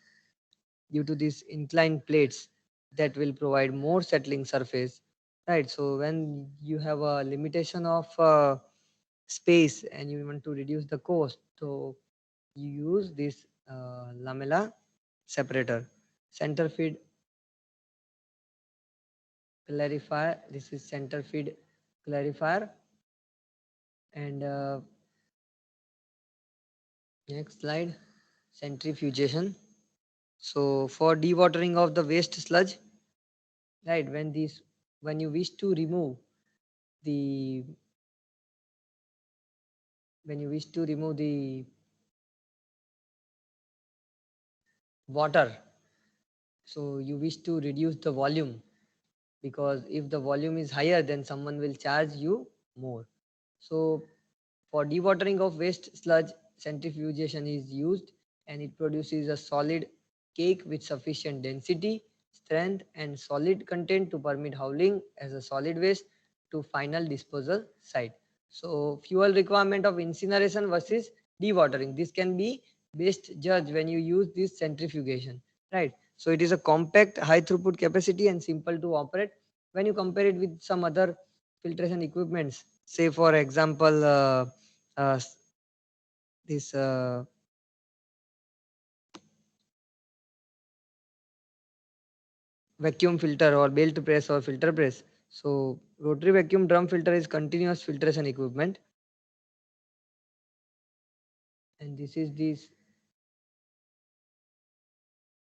Speaker 2: due to these inclined plates that will provide more settling surface, right? So when you have a limitation of space and you want to reduce the cost, so you use this lamella separator. Center feed clarifier, this is center feed clarifier. And next slide, centrifugation. So for dewatering of the waste sludge, right, when you wish to remove the water, so you wish to reduce the volume, because if the volume is higher then someone will charge you more. So for dewatering of waste sludge, centrifugation is used, and it produces a solid cake with sufficient density, strength and solid content to permit hauling as a solid waste to final disposal site. So fuel requirement of incineration versus dewatering, this can be best judged when you use this centrifugation, right? So it is a compact, high throughput capacity and simple to operate when you compare it with some other filtration equipments. Say for example, uh, this vacuum filter or belt press or filter press. So rotary vacuum drum filter is continuous filtration equipment, and this is this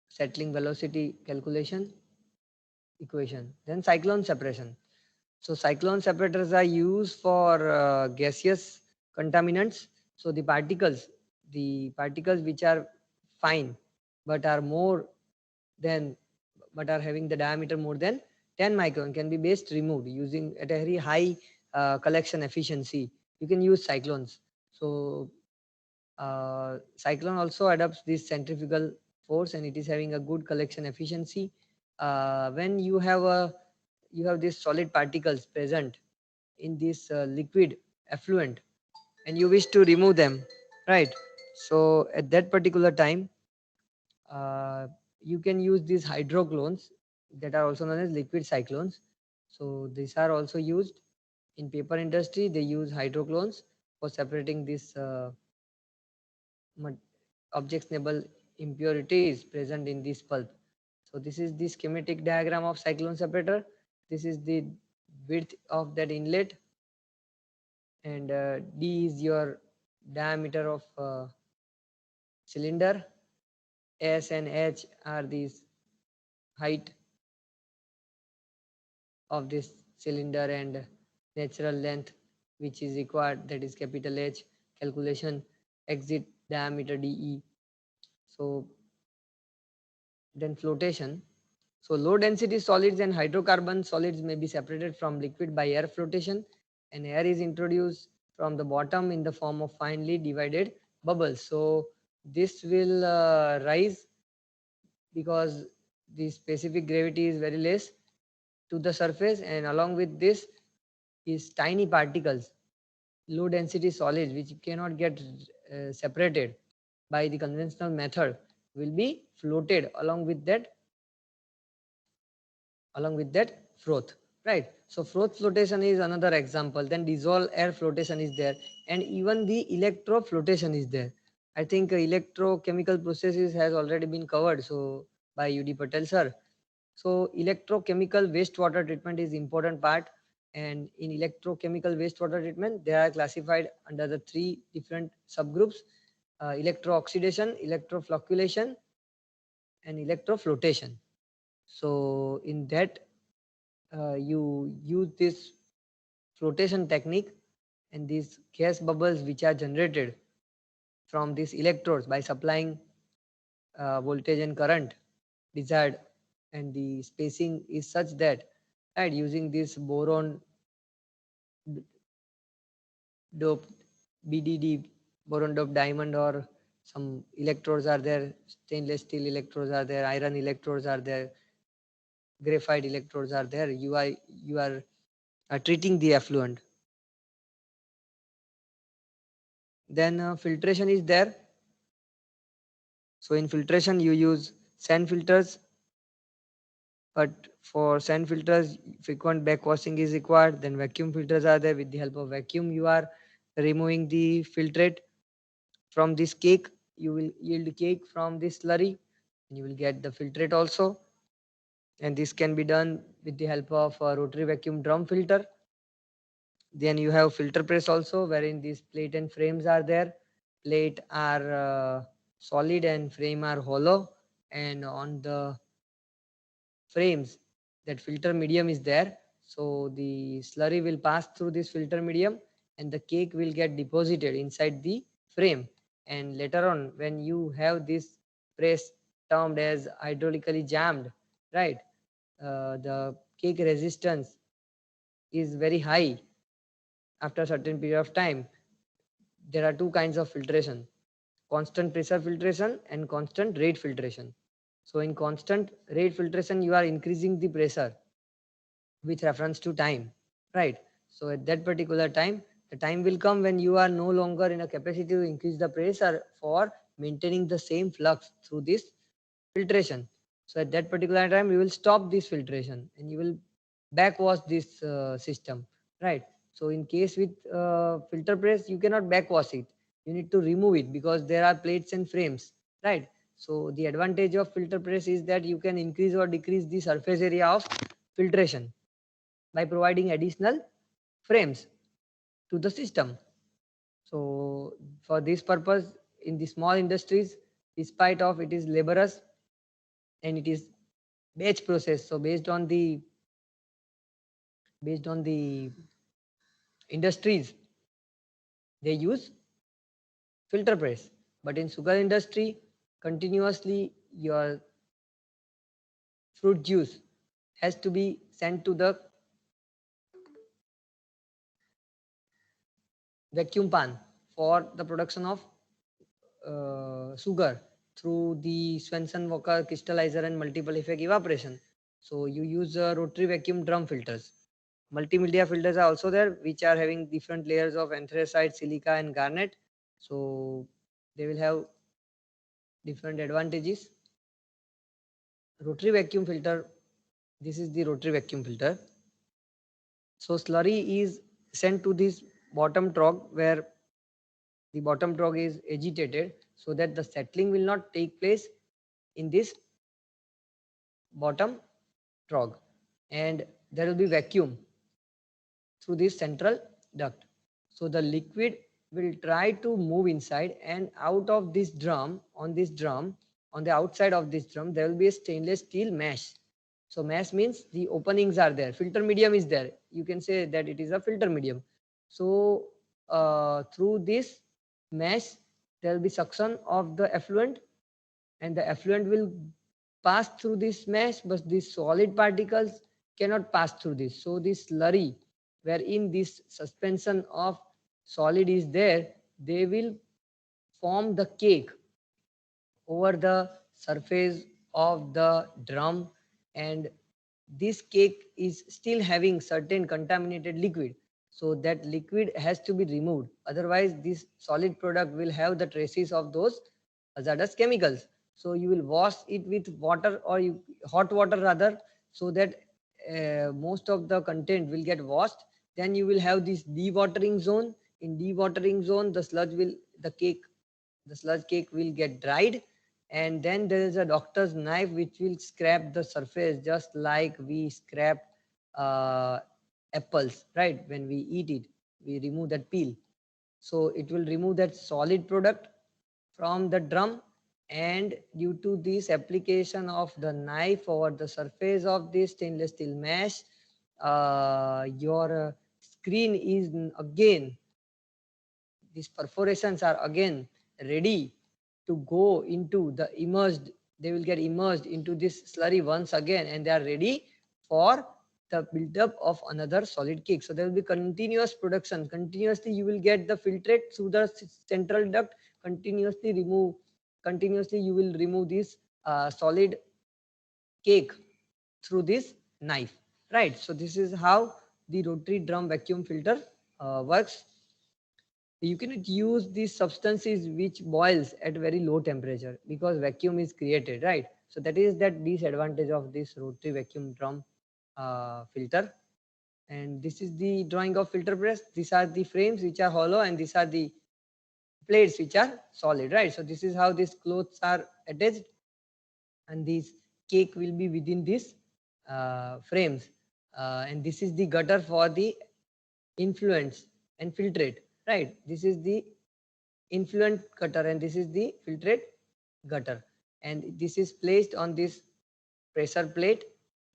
Speaker 2: settling velocity calculation equation. Then cyclone separation. So cyclone separators are used for gaseous contaminants. So the particles which are fine but are more than but are having the diameter more than 10 micron can be best removed using at a very high collection efficiency. You can use cyclones. So cyclone also adopts this centrifugal force, and it is having a good collection efficiency. When you have these solid particles present in this liquid effluent and you wish to remove them, right? So at that particular time, uh, you can use these hydroclones that are also known as liquid cyclones. So these are also used in paper industry. They use hydroclones for separating this objectionable impurities present in this pulp. So this is the schematic diagram of cyclone separator. This is the width of that inlet, and D is your diameter of cylinder. S and H are these height of this cylinder and natural length which is required, that is capital H, calculation exit diameter dE. So then flotation. So low density solids and hydrocarbon solids may be separated from liquid by air flotation, and air is introduced from the bottom in the form of finely divided bubbles. So this will rise because the specific gravity is very less to the surface, and along with this is tiny particles, low density solids which cannot get separated by the conventional method will be floated along with that froth, right? So froth flotation is another example. Then dissolved air flotation is there, and even the electro flotation is there. I think electrochemical processes has already been covered so by UD Patel sir. So electrochemical wastewater treatment is important part, and in electrochemical wastewater treatment they are classified under the three different subgroups: electrooxidation, electroflocculation, and electroflotation. So in that you use this flotation technique, and these gas bubbles which are generated from these electrodes by supplying voltage and current desired, and the spacing is such that, right, using this boron dope BDD, boron dope diamond, or some electrodes are there, stainless steel electrodes are there, iron electrodes are there, graphite electrodes are there, you are treating the effluent. Then filtration is there. So in filtration you use sand filters, but for sand filters frequent backwashing is required. Then vacuum filters are there. With the help of vacuum you are removing the filtrate from this cake. You will yield cake from this slurry, and you will get the filtrate also. And this can be done with the help of a rotary vacuum drum filter. Then you have filter press also, wherein these plate and frames are there. Plate are solid and frame are hollow, and on the frames that filter medium is there. So the slurry will pass through this filter medium, and the cake will get deposited inside the frame. And later on, when you have this press termed as hydraulically jammed, right, the cake resistance is very high after a certain period of time. There are two kinds of filtration: constant pressure filtration and constant rate filtration. So in constant rate filtration you are increasing the pressure with reference to time, right? So at that particular time, the time will come when you are no longer in a capacity to increase the pressure for maintaining the same flux through this filtration. So at that particular time you will stop this filtration and you will backwash this system, right? So in case with filter press you cannot backwash it, you need to remove it because there are plates and frames, right? So the advantage of filter press is that you can increase or decrease the surface area of filtration by providing additional frames to the system. So for this purpose, in the small industries, despite of it is laborious and it is batch process, so based on the industries, they use filter press. But in sugar industry, continuously your fruit juice has to be sent to the vacuum pan for the production of sugar through the Swenson-Walker crystallizer and multiple effect evaporation. So you use rotary vacuum drum filters. Multimedia filters are also there, which are having different layers of anthracite, silica, and garnet. So they will have different advantages. Rotary vacuum filter. This is the rotary vacuum filter. So slurry is sent to this bottom trough where the bottom trough is agitated so that the settling will not take place in this bottom trough, and there will be vacuum through this central duct. So the liquid will try to move inside, and out of this drum, on the outside of this drum, there will be a stainless steel mesh. So mesh means the openings are there, filter medium is there, you can say that it is a filter medium. So through this mesh there will be suction of the effluent, and the effluent will pass through this mesh, but these solid particles cannot pass through this. So this slurry, wherein this suspension of solid is there, they will form the cake over the surface of the drum, and this cake is still having certain contaminated liquid, so that liquid has to be removed, otherwise this solid product will have the traces of those hazardous chemicals. So you will wash it with water, or hot water rather, so that most of the content will get washed. Then you will have this dewatering zone. In dewatering zone, the sludge cake will get dried, and then there is a doctor's knife which will scrape the surface just like we scrape uh, apples, right? When we eat it, we remove that peel. So it will remove that solid product from the drum, and due to this application of the knife over the surface of this stainless steel mesh, your screen is again, these perforations are again ready to go into the immersed, they will get immersed into this slurry once again, and they are ready for the buildup of another solid cake. So there will be continuous production, continuously you will get the filtrate through the central duct, continuously you will remove this solid cake through this knife, right? So this is how the rotary drum vacuum filter works. You cannot use these substances which boils at very low temperature, because vacuum is created, right? So that is that disadvantage of this rotary vacuum drum filter. And this is the drawing of filter press. These are the frames which are hollow, and these are the plates which are solid, right? So this is how these clothes are attached, and this cake will be within these frames, and this is the gutter for the influence and filtrate, right? This is the influent gutter, and this is the filtrate gutter, and this is placed on this pressure plate,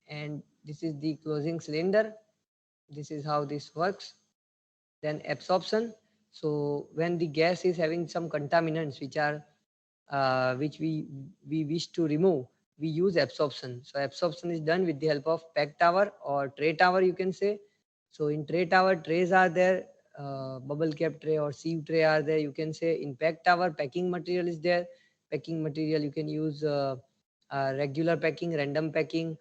Speaker 2: and this is the closing cylinder. This is how this works. Then absorption. So when the gas is having some contaminants which are which we wish to remove, we use absorption. So absorption is done with the help of pack tower or tray tower, you can say. So in tray tower, trays are there, bubble cap tray or sieve tray are there, you can say. In pack tower, packing material is there. Packing material, you can use regular packing, random packing.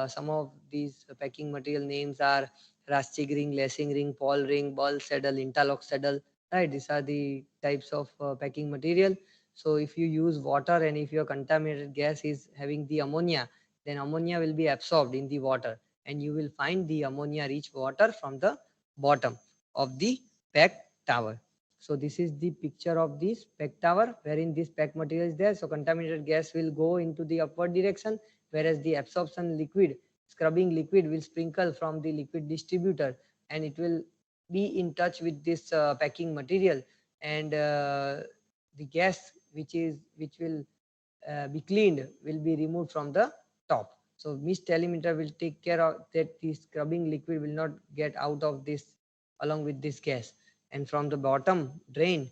Speaker 2: Some of these packing material names are Rastig ring, lacing ring, Paul ring, ball saddle, interlock saddle, right? These are the types of packing material. So if you use water, and if your contaminated gas is having the ammonia, then ammonia will be absorbed in the water, and you will find the ammonia rich water from the bottom of the pack tower. So this is the picture of this pack tower, wherein this pack material is there. So contaminated gas will go into the upward direction, whereas the absorption liquid, scrubbing liquid, will sprinkle from the liquid distributor, and it will be in touch with this packing material, and the gas which will be cleaned will be removed from the top. So mist telemeter will take care of that the scrubbing liquid will not get out of this along with this gas, and from the bottom drain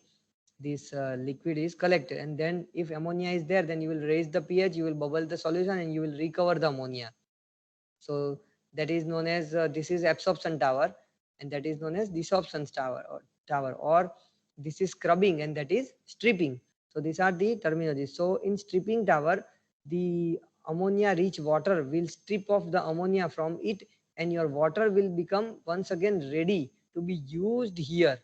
Speaker 2: this liquid is collected, and then if ammonia is there, then you will raise the pH, you will bubble the solution, and you will recover the ammonia. So that is known as this is absorption tower, and that is known as desorption tower, or this is scrubbing, and that is stripping. So these are the terminologies. So in stripping tower, the ammonia rich water will strip off the ammonia from it, and your water will become once again ready to be used here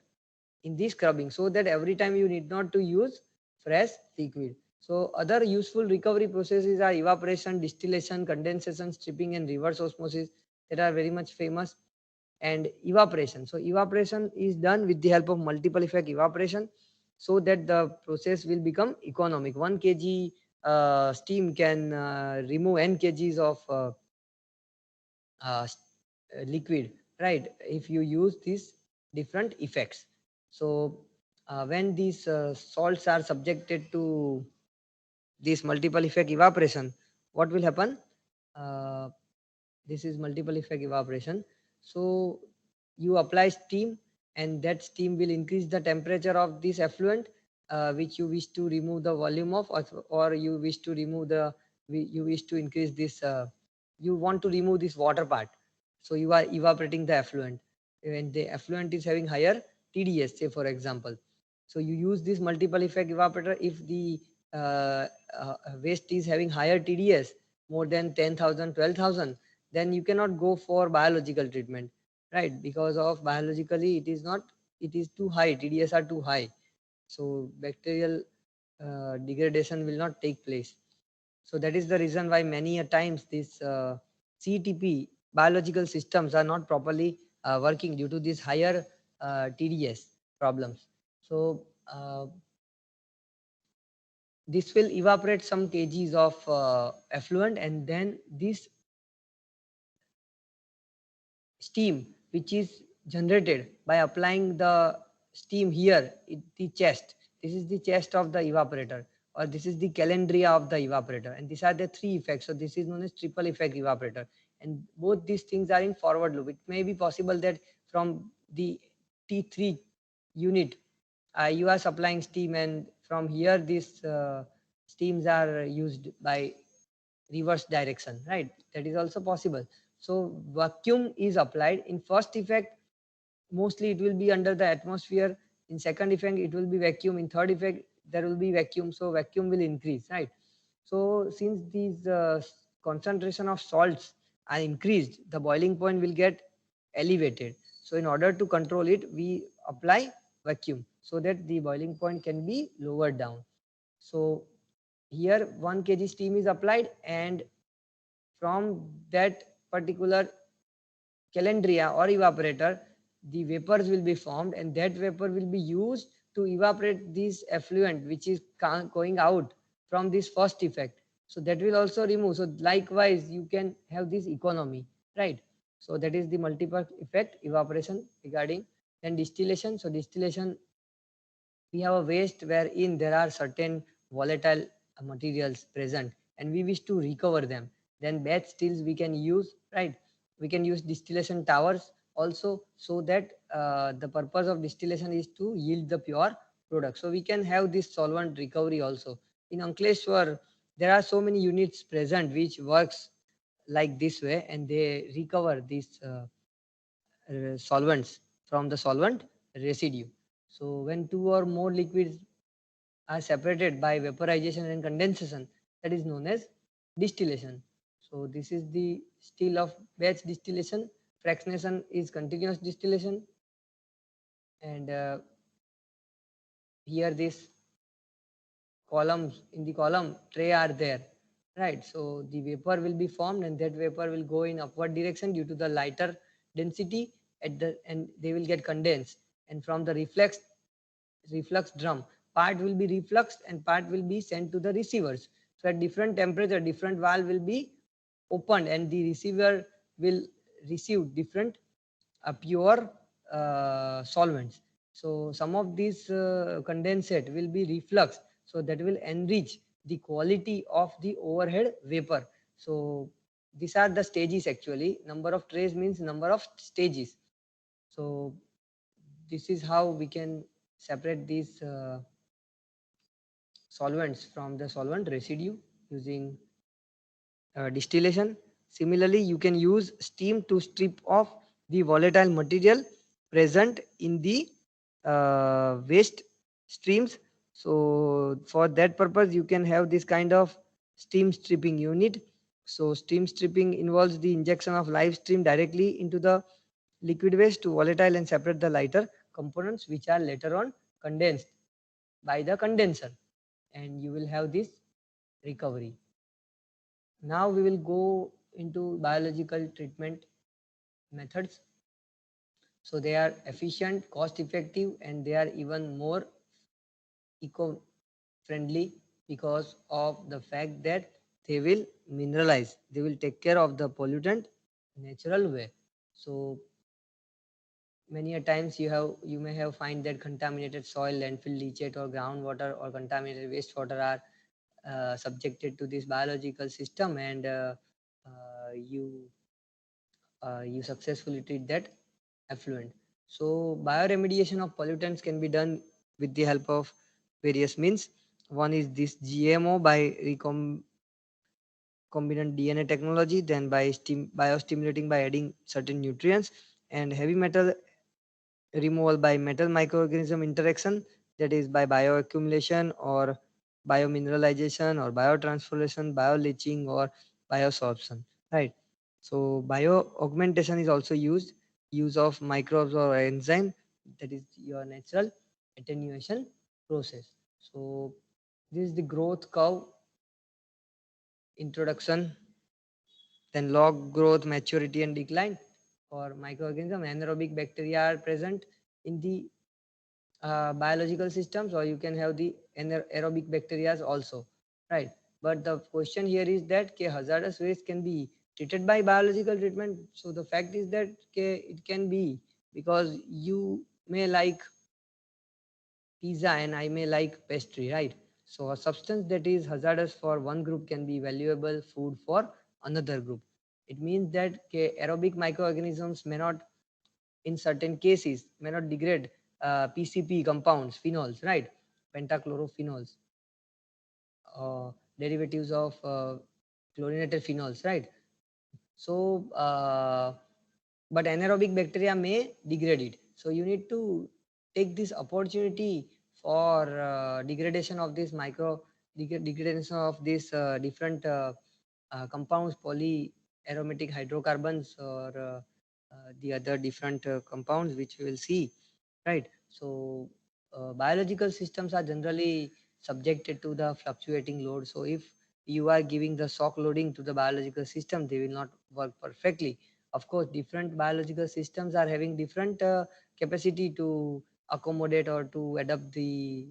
Speaker 2: in this scrubbing, so that every time you need not to use fresh liquid. So other useful recovery processes are evaporation, distillation, condensation, stripping, and reverse osmosis that are very much famous. And evaporation. So evaporation is done with the help of multiple effect evaporation, so that the process will become economic. 1 kg steam can remove n kgs of liquid, right? If you use these different effects. So when these salts are subjected to this multiple effect evaporation, what will happen? This is multiple effect evaporation. So you apply steam, and that steam will increase the temperature of this effluent, which you wish to remove the volume of, or you wish to remove the, you wish to increase this, you want to remove this water part. So you are evaporating the effluent. When the effluent is having higher TDS, say for example, so you use this multiple effect evaporator. If the waste is having higher TDS, more than 10,000, 12,000, then you cannot go for biological treatment, right? Because of biologically it is not, it is too high, TDS are too high, so bacterial degradation will not take place. So that is the reason why many a times these CTP biological systems are not properly working due to this higher TDS problems. So this will evaporate some kgs of effluent, and then this steam which is generated by applying the steam here in the chest. This is the chest of the evaporator, or this is the calandria of the evaporator, and these are the three effects. So this is known as triple effect evaporator, and both these things are in forward loop. It may be possible that from the T3 unit you are supplying steam, and from here these steams are used by reverse direction, right? That is also possible. So vacuum is applied in first effect. Mostly it will be under the atmosphere. In second effect it will be vacuum. In third effect there will be vacuum. So vacuum will increase, right? So since these concentration of salts are increased, the boiling point will get elevated. So in order to control it, we apply vacuum so that the boiling point can be lowered down. So here 1 kg steam is applied, and from that particular calandria or evaporator, the vapors will be formed, and that vapor will be used to evaporate this effluent which is going out from this first effect. So that will also remove. So likewise you can have this economy, right? So that is the multiple effect evaporation regarding. Then distillation. So distillation, we have a waste wherein there are certain volatile materials present and we wish to recover them. Then batch stills we can use, right? We can use distillation towers also, so that the purpose of distillation is to yield the pure product. So we can have this solvent recovery also. In Ankleshwar there are so many units present which works like this way, and they recover these solvents from the solvent residue. So when two or more liquids are separated by vaporization and condensation, that is known as distillation. So this is the still of batch distillation. Fractionation is continuous distillation, and here this columns in the column tray are there, right? So the vapor will be formed, and that vapor will go in upward direction due to the lighter density at the, and they will get condensed, and from the reflux drum, part will be refluxed and part will be sent to the receivers. So at different temperature different valve will be opened, and the receiver will receive different pure solvents. So some of these condensate will be refluxed, so that will enrich the quality of the overhead vapor. So these are the stages actually. Number of trays means number of stages. So this is how we can separate these solvents from the solvent residue using distillation. Similarly, you can use steam to strip off the volatile material present in the waste streams. So for that purpose, you can have this kind of steam stripping unit. So steam stripping involves the injection of live stream directly into the liquid waste to volatile and separate the lighter components, which are later on condensed by the condenser, and you will have this recovery. Now we will go into biological treatment methods. So they are efficient, cost effective, and they are even more eco friendly because of the fact that they will mineralize, they will take care of the pollutant natural way. So many a times you may have find that contaminated soil, landfill leachate, or groundwater, or contaminated wastewater are subjected to this biological system, and you you successfully treat that effluent. So bioremediation of pollutants can be done with the help of various means. One is this GMO by recombinant DNA technology, then by biostimulating by adding certain nutrients, and heavy metal removal by metal microorganism interaction, that is by bioaccumulation or biomineralization or biotransformation, bioleaching or biosorption, right? So bioaugmentation is also used, use of microbes or enzyme, that is your natural attenuation process. So this is the growth curve introduction, then log growth, maturity and decline for microorganism. Anaerobic bacteria are present in the biological systems, or you can have the aerobic bacteria also, right? But the question here is that hazardous waste can be treated by biological treatment. So the fact is that it can be, because you may like pizza and I may like pastry, right? So a substance that is hazardous for one group can be valuable food for another group. It means that aerobic microorganisms may not, in certain cases, may not degrade PCP compounds, phenols, right? Pentachlorophenols, derivatives of chlorinated phenols, right? So, but anaerobic bacteria may degrade it. So you need to take this opportunity for degradation of this degradation of these different compounds, polyaromatic hydrocarbons, or the other different compounds which we will see, right? So biological systems are generally subjected to the fluctuating load. So if you are giving the shock loading to the biological system, they will not work perfectly. Of course, different biological systems are having different capacity to accommodate or to adapt the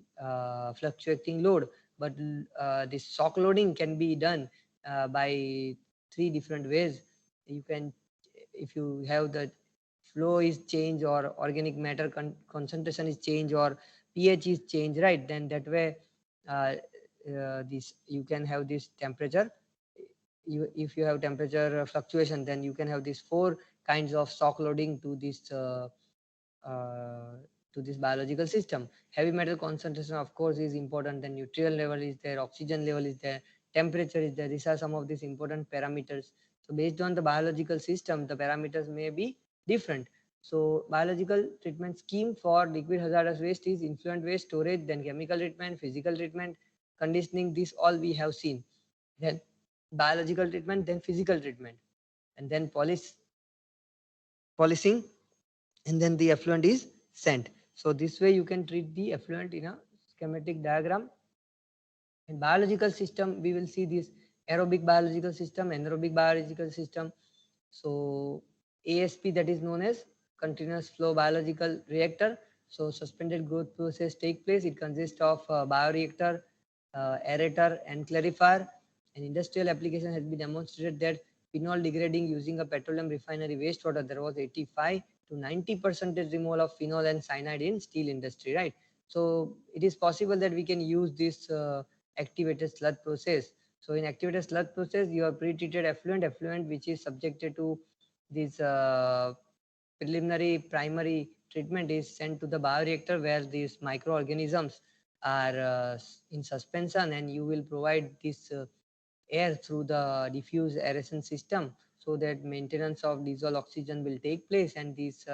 Speaker 2: fluctuating load, but this shock loading can be done by three different ways. You can, if you have the flow is change, or organic matter concentration is change, or pH is change, right? Then that way this you can have this temperature. If you have temperature fluctuation, then you can have these four kinds of shock loading uh, to this biological system. Heavy metal concentration, of course, is important. Then nutrient level is there, oxygen level is there, temperature is there. These are some of these important parameters. So based on the biological system, the parameters may be different. So biological treatment scheme for liquid hazardous waste is influent waste storage, then chemical treatment, physical treatment, conditioning. This all we have seen. Then biological treatment, then physical treatment, and then polishing, and then the effluent is sent. So this way you can treat the effluent in a schematic diagram. In biological system, we will see this aerobic biological system, anaerobic biological system. So ASP, that is known as continuous flow biological reactor. So suspended growth process take place. It consists of bioreactor, aerator and clarifier. An industrial application has been demonstrated that phenol degrading using a petroleum refinery wastewater. There was 85 to 90% removal of phenol and cyanide in steel industry, right? So it is possible that we can use this activated sludge process. So in activated sludge process, you have pre-treated effluent which is subjected to this preliminary primary treatment is sent to the bioreactor, where these microorganisms are in suspension, and you will provide this air through the diffuse aeration system, so that maintenance of dissolved oxygen will take place, and this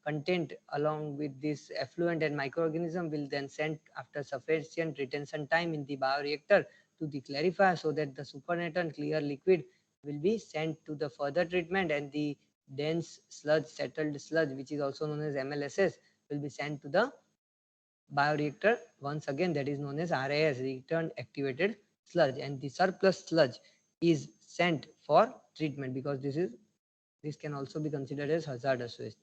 Speaker 2: content along with this effluent and microorganism will then sent after sufficient retention time in the bioreactor to the clarifier, so that the supernatant clear liquid will be sent to the further treatment, and the dense sludge, settled sludge, which is also known as MLSS, will be sent to the bioreactor once again, that is known as RAS, returned activated sludge, and the surplus sludge is sent for treatment, because this can also be considered as hazardous waste.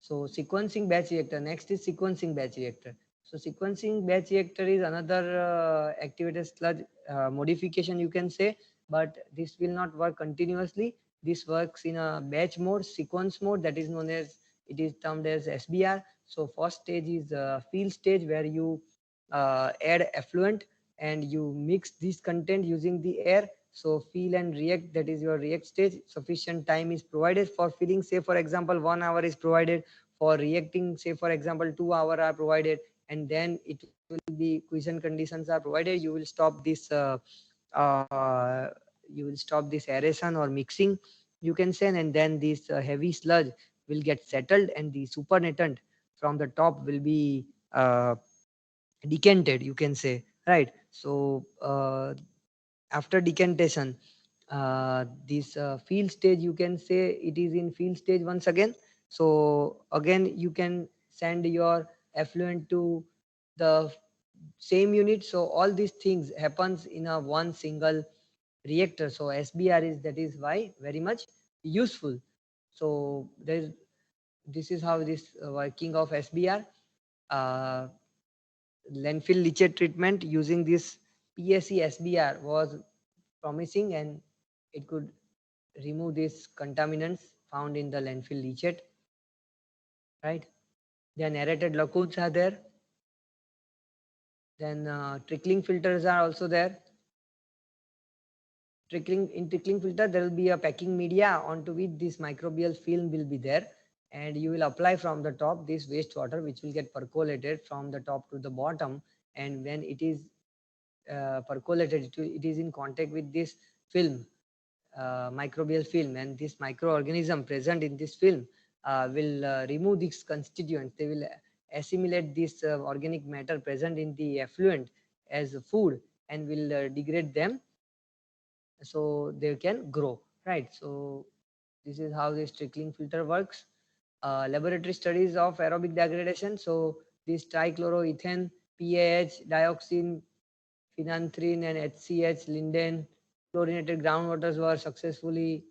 Speaker 2: So sequencing batch reactor, next is sequencing batch reactor. So sequencing batch reactor is another activated sludge modification, you can say, but this will not work continuously. This works in a batch mode, sequence mode, that is known as, it is termed as SBR. So first stage is field stage, where you add effluent and you mix this content using the air, So fill and react, that is your react stage. Sufficient time is provided for filling. Say for example 1 hour is provided. For reacting, say for example 2 hours are provided, and then it will be quiescent conditions are provided. You will stop this uh, you will stop this aeration or mixing, you can say, and then this heavy sludge will get settled, and the supernatant from the top will be decanted, you can say, right? So after decantation, this field stage, you can say it is in field stage once again. So again you can send your effluent to the same unit. So all these things happens in a one single reactor. So SBR is, that is why very much useful. So there, this is how this working of SBR. uh, Landfill leachate treatment using this PSE SBR was promising, and it could remove these contaminants found in the landfill leachate, right? Then aerated lacunes are there. Then trickling filters are also there. Trickling filter, there will be a packing media onto which this microbial film will be there, and you will apply from the top this wastewater, which will get percolated from the top to the bottom. And when it is percolated, it is in contact with this film, microbial film, and this microorganism present in this film will remove these constituents. They will assimilate this organic matter present in the effluent as food, and will degrade them so they can grow, right? So this is how this trickling filter works. Laboratory studies of aerobic degradation. So this trichloroethane, PAH, dioxin, phenanthrene, and HCH, linden, chlorinated groundwaters were successfully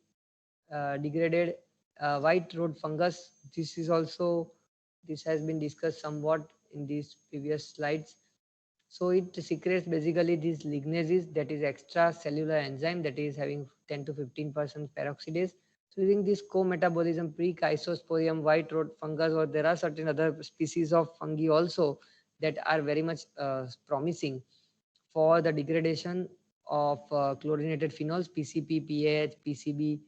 Speaker 2: degraded. White rod fungus, this is also, this has been discussed somewhat in these previous slides. So it secretes basically these lignases, that is extracellular enzyme that is having 10 to 15% peroxidase. So using this co-metabolism, pre-Chysosporium, white rod fungus, or there are certain other species of fungi also that are very much promising for the degradation of chlorinated phenols, PCP, PAH, PCB,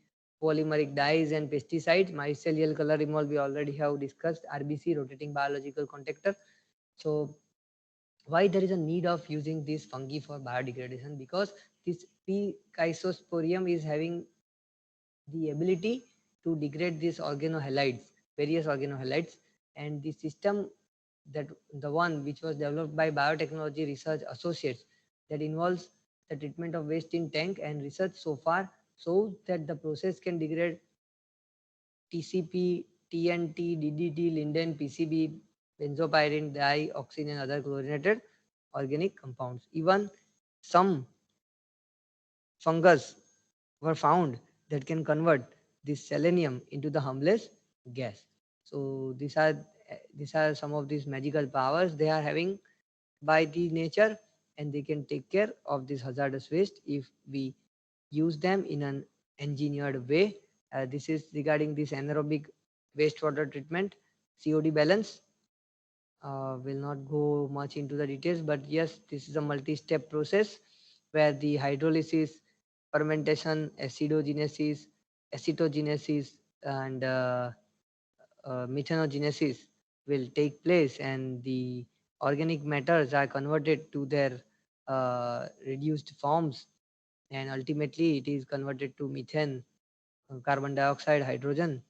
Speaker 2: polymeric dyes, and pesticides. Mycelial color removal we already have discussed. RBC, rotating biological contactor. So why there is a need of using this fungi for biodegradation? Because this P-Chysosporium is having the ability to degrade these organohalides, various organohalides, and the system, that the one which was developed by Biotechnology Research Associates, that involves the treatment of waste in tank, and research so far shows that the process can degrade TCP, TNT, DDT, linden, PCB, benzopyrene, dioxin, and other chlorinated organic compounds. Even some fungus were found that can convert this selenium into the harmless gas. So these are some of these magical powers they are having by the nature, and they can take care of this hazardous waste if we use them in an engineered way. This is regarding this anaerobic wastewater treatment, COD balance. Will not go much into the details, but yes, this is a multi-step process where the hydrolysis, fermentation, acidogenesis, acetogenesis, and methanogenesis will take place, and the organic matters are converted to their reduced forms, and ultimately it is converted to methane, carbon dioxide, hydrogen.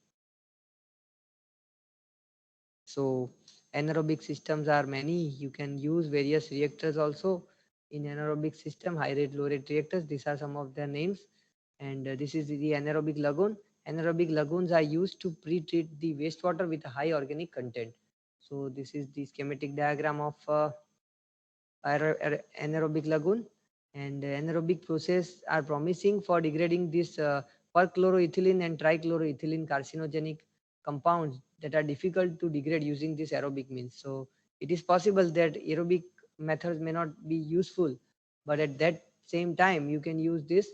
Speaker 2: So anaerobic systems are many. You can use various reactors also in anaerobic system, high rate, low rate reactors. These are some of their names. And this is the anaerobic lagoon. Anaerobic lagoons are used to pre-treat the wastewater with a high organic content. So this is the schematic diagram of anaerobic lagoon, and anaerobic process are promising for degrading this perchloroethylene and trichloroethylene carcinogenic compounds that are difficult to degrade using this aerobic means. So it is possible that aerobic methods may not be useful, but at that same time you can use this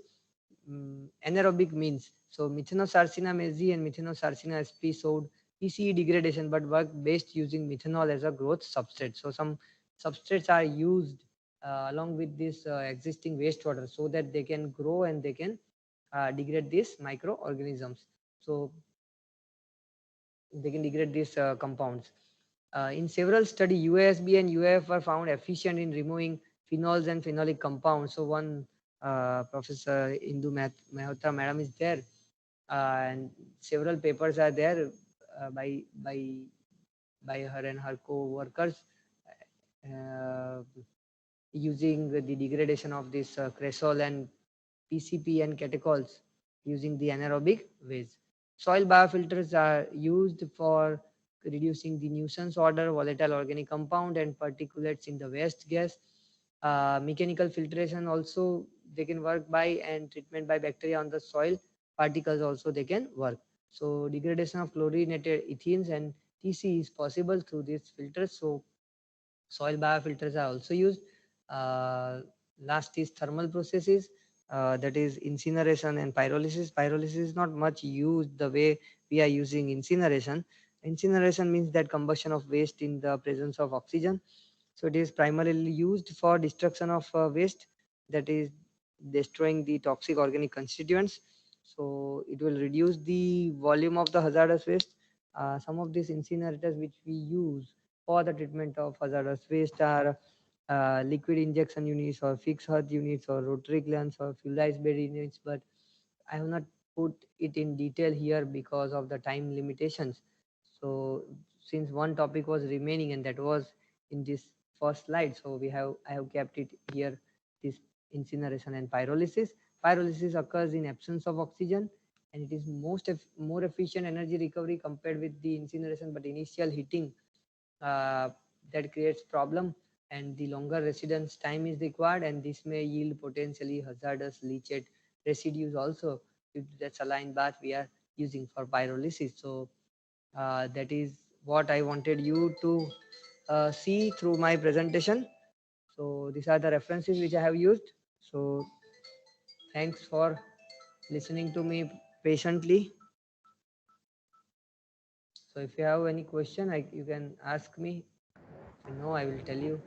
Speaker 2: anaerobic means. So methanosarcina mezi and methanosarcina sp showed PCE degradation, but work based using methanol as a growth substrate. So some substrates are used along with this existing wastewater, so that they can grow and they can degrade these microorganisms. So they can degrade these compounds. In several studies, UASB and UAF were found efficient in removing phenols and phenolic compounds. So one Professor Indu Mehta madam is there, and several papers are there by her and her co-workers using the degradation of this cresol and PCP and catechols using the anaerobic ways. Soil biofilters are used for reducing the nuisance odor, volatile organic compound, and particulates in the waste gas. Mechanical filtration also they can work by, and treatment by bacteria on the soil particles also they can work. So degradation of chlorinated ethenes and TC is possible through these filters. So soil biofilters are also used. Last is thermal processes, that is incineration and pyrolysis. Pyrolysis is not much used the way we are using incineration. Incineration means that combustion of waste in the presence of oxygen. So it is primarily used for destruction of waste, that is destroying the toxic organic constituents. So it will reduce the volume of the hazardous waste. Some of these incinerators which we use for the treatment of hazardous waste are liquid injection units or fixed earth units or rotary kilns or fluidized bed units, but I have not put it in detail here because of the time limitations. So since one topic was remaining and that was in this first slide, so I have kept it here, this incineration and pyrolysis. Pyrolysis occurs in absence of oxygen, and it is more efficient energy recovery compared with the incineration, but initial heating that creates problem, and the longer residence time is required, and this may yield potentially hazardous leachate residues also due to the saline bath we are using for pyrolysis. So that is what I wanted you to see through my presentation. So these are the references which I have used. So thanks for listening to me patiently. So if you have any question, you can ask me. If you know, I will tell you.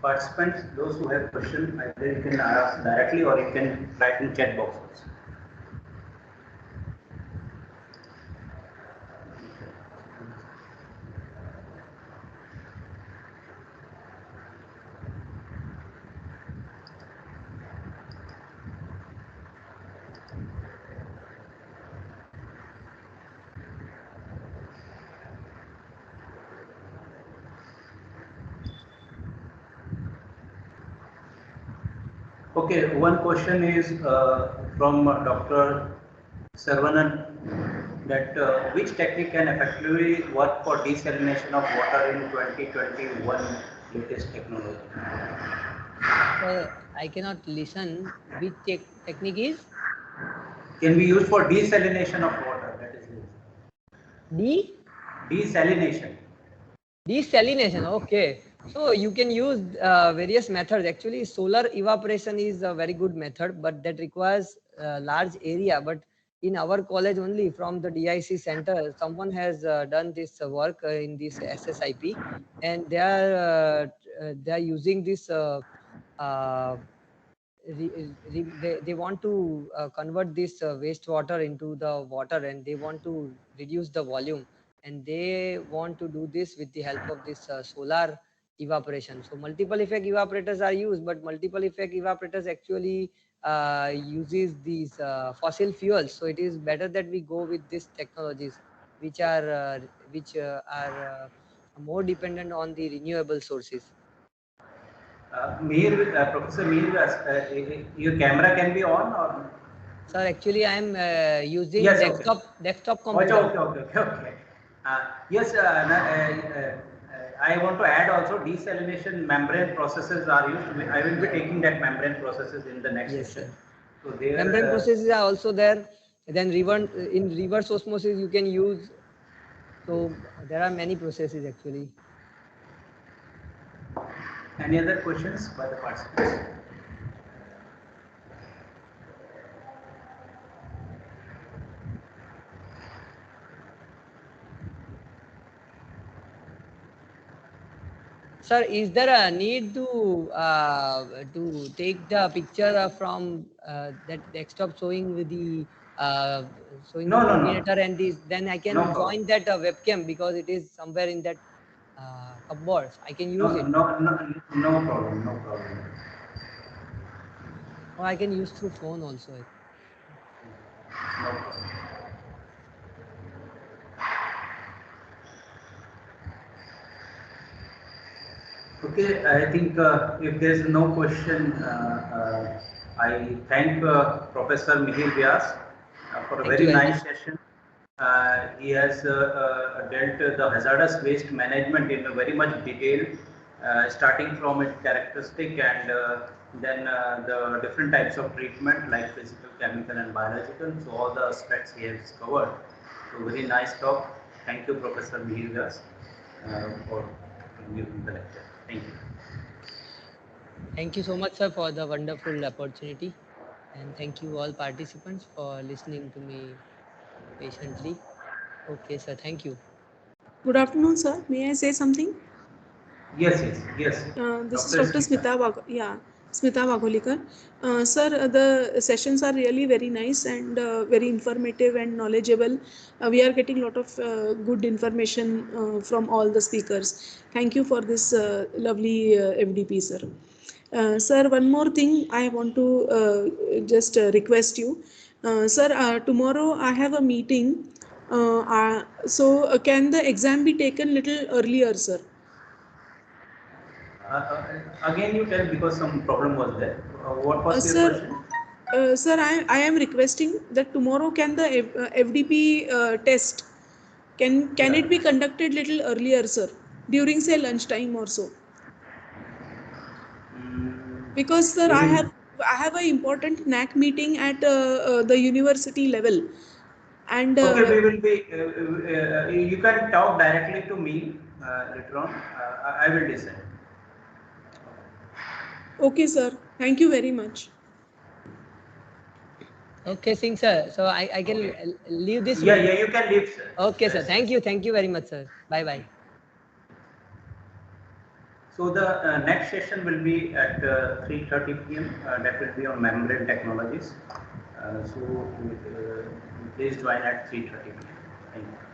Speaker 1: Participants, those who have questions, either you can ask directly or you can write in chat box also. Okay, one question is from Dr. Sarvanan, that which technique can effectively work for desalination of water in 2021 latest technology?
Speaker 2: I cannot listen. Which technique is?
Speaker 1: Can be used for desalination of water, that is it. Desalination.
Speaker 2: Desalination, okay. So you can use various methods. Actually, solar evaporation is a very good method, but that requires a large area. But in our college only, from the DIC center, someone has done this work in this SSIP, and they are using this. They want to convert this wastewater into the water, and they want to reduce the volume, and they want to do this with the help of this solar evaporation. So multiple effect evaporators are used, but multiple effect evaporators actually uses these fossil fuels. So it is better that we go with these technologies which are more dependent on the renewable sources.
Speaker 1: Professor Mir, your camera can be on or?
Speaker 2: Sir, actually I am using desktop computer.
Speaker 1: Okay. Yes, I want to add also desalination membrane processes are used. I will be taking that membrane processes in the next session. So there,
Speaker 2: membrane processes are also there. Then in reverse osmosis you can use. So there are many processes actually.
Speaker 1: Any other questions by the participants?
Speaker 2: Sir, is there a need to take the picture from that desktop showing with the showing the
Speaker 1: No, no, no,
Speaker 2: coordinator and this? Then I
Speaker 1: no
Speaker 2: can
Speaker 1: problem.
Speaker 2: join that webcam because it is somewhere in that cupboard. I can
Speaker 1: No,
Speaker 2: use it,
Speaker 1: no, no, no problem, no problem.
Speaker 2: or I can use through phone also.
Speaker 1: No problem. Okay, I think if there is no question, I thank Professor Mihir Vyas for a
Speaker 2: Thank you
Speaker 1: very
Speaker 2: very much.
Speaker 1: nice session. He has dealt the hazardous waste management in a very much detail, starting from its characteristic and then the different types of treatment like physical, chemical and biological. So all the aspects he has covered. So very nice talk. Thank you, Professor Mihir Vyas, for giving the lecture. Thank you.
Speaker 2: Thank you so much, sir, for the wonderful opportunity, and thank you all participants for listening to me patiently. Okay, sir. Thank you.
Speaker 3: Good afternoon, sir. May I say something?
Speaker 1: Yes, yes, yes.
Speaker 3: This is
Speaker 1: Dr.
Speaker 3: Dr.
Speaker 1: Smita.
Speaker 3: Smita Vagholikar. Sir, the sessions are really very nice and very informative and knowledgeable. We are getting a lot of good information from all the speakers. Thank you for this lovely FDP, sir. Sir, one more thing I want to just request you. Sir, tomorrow I have a meeting. So can the exam be taken little earlier, sir?
Speaker 1: Again, you tell because some problem was there. What was your
Speaker 3: Sir,
Speaker 1: question?
Speaker 3: sir, I am requesting that tomorrow can the FDP test can
Speaker 1: Yeah.
Speaker 3: it be conducted little earlier, sir, during say lunchtime or so? Because sir,
Speaker 1: During.
Speaker 3: I have an important NAC meeting at the university level, and
Speaker 1: Okay, we will be. You can talk directly to me later on. I will decide.
Speaker 3: okay, sir. Thank you very much.
Speaker 2: Okay, Singh sir. So I can
Speaker 1: Okay.
Speaker 2: leave this
Speaker 1: Yeah,
Speaker 2: room.
Speaker 1: yeah, you can leave, sir.
Speaker 2: Okay, sir.
Speaker 1: Yes, yes.
Speaker 2: Thank you very much, sir. Bye bye.
Speaker 1: So the next session will be at 3:30 p.m. That will be on membrane technologies. So please join at 3:30 p.m. Thank you.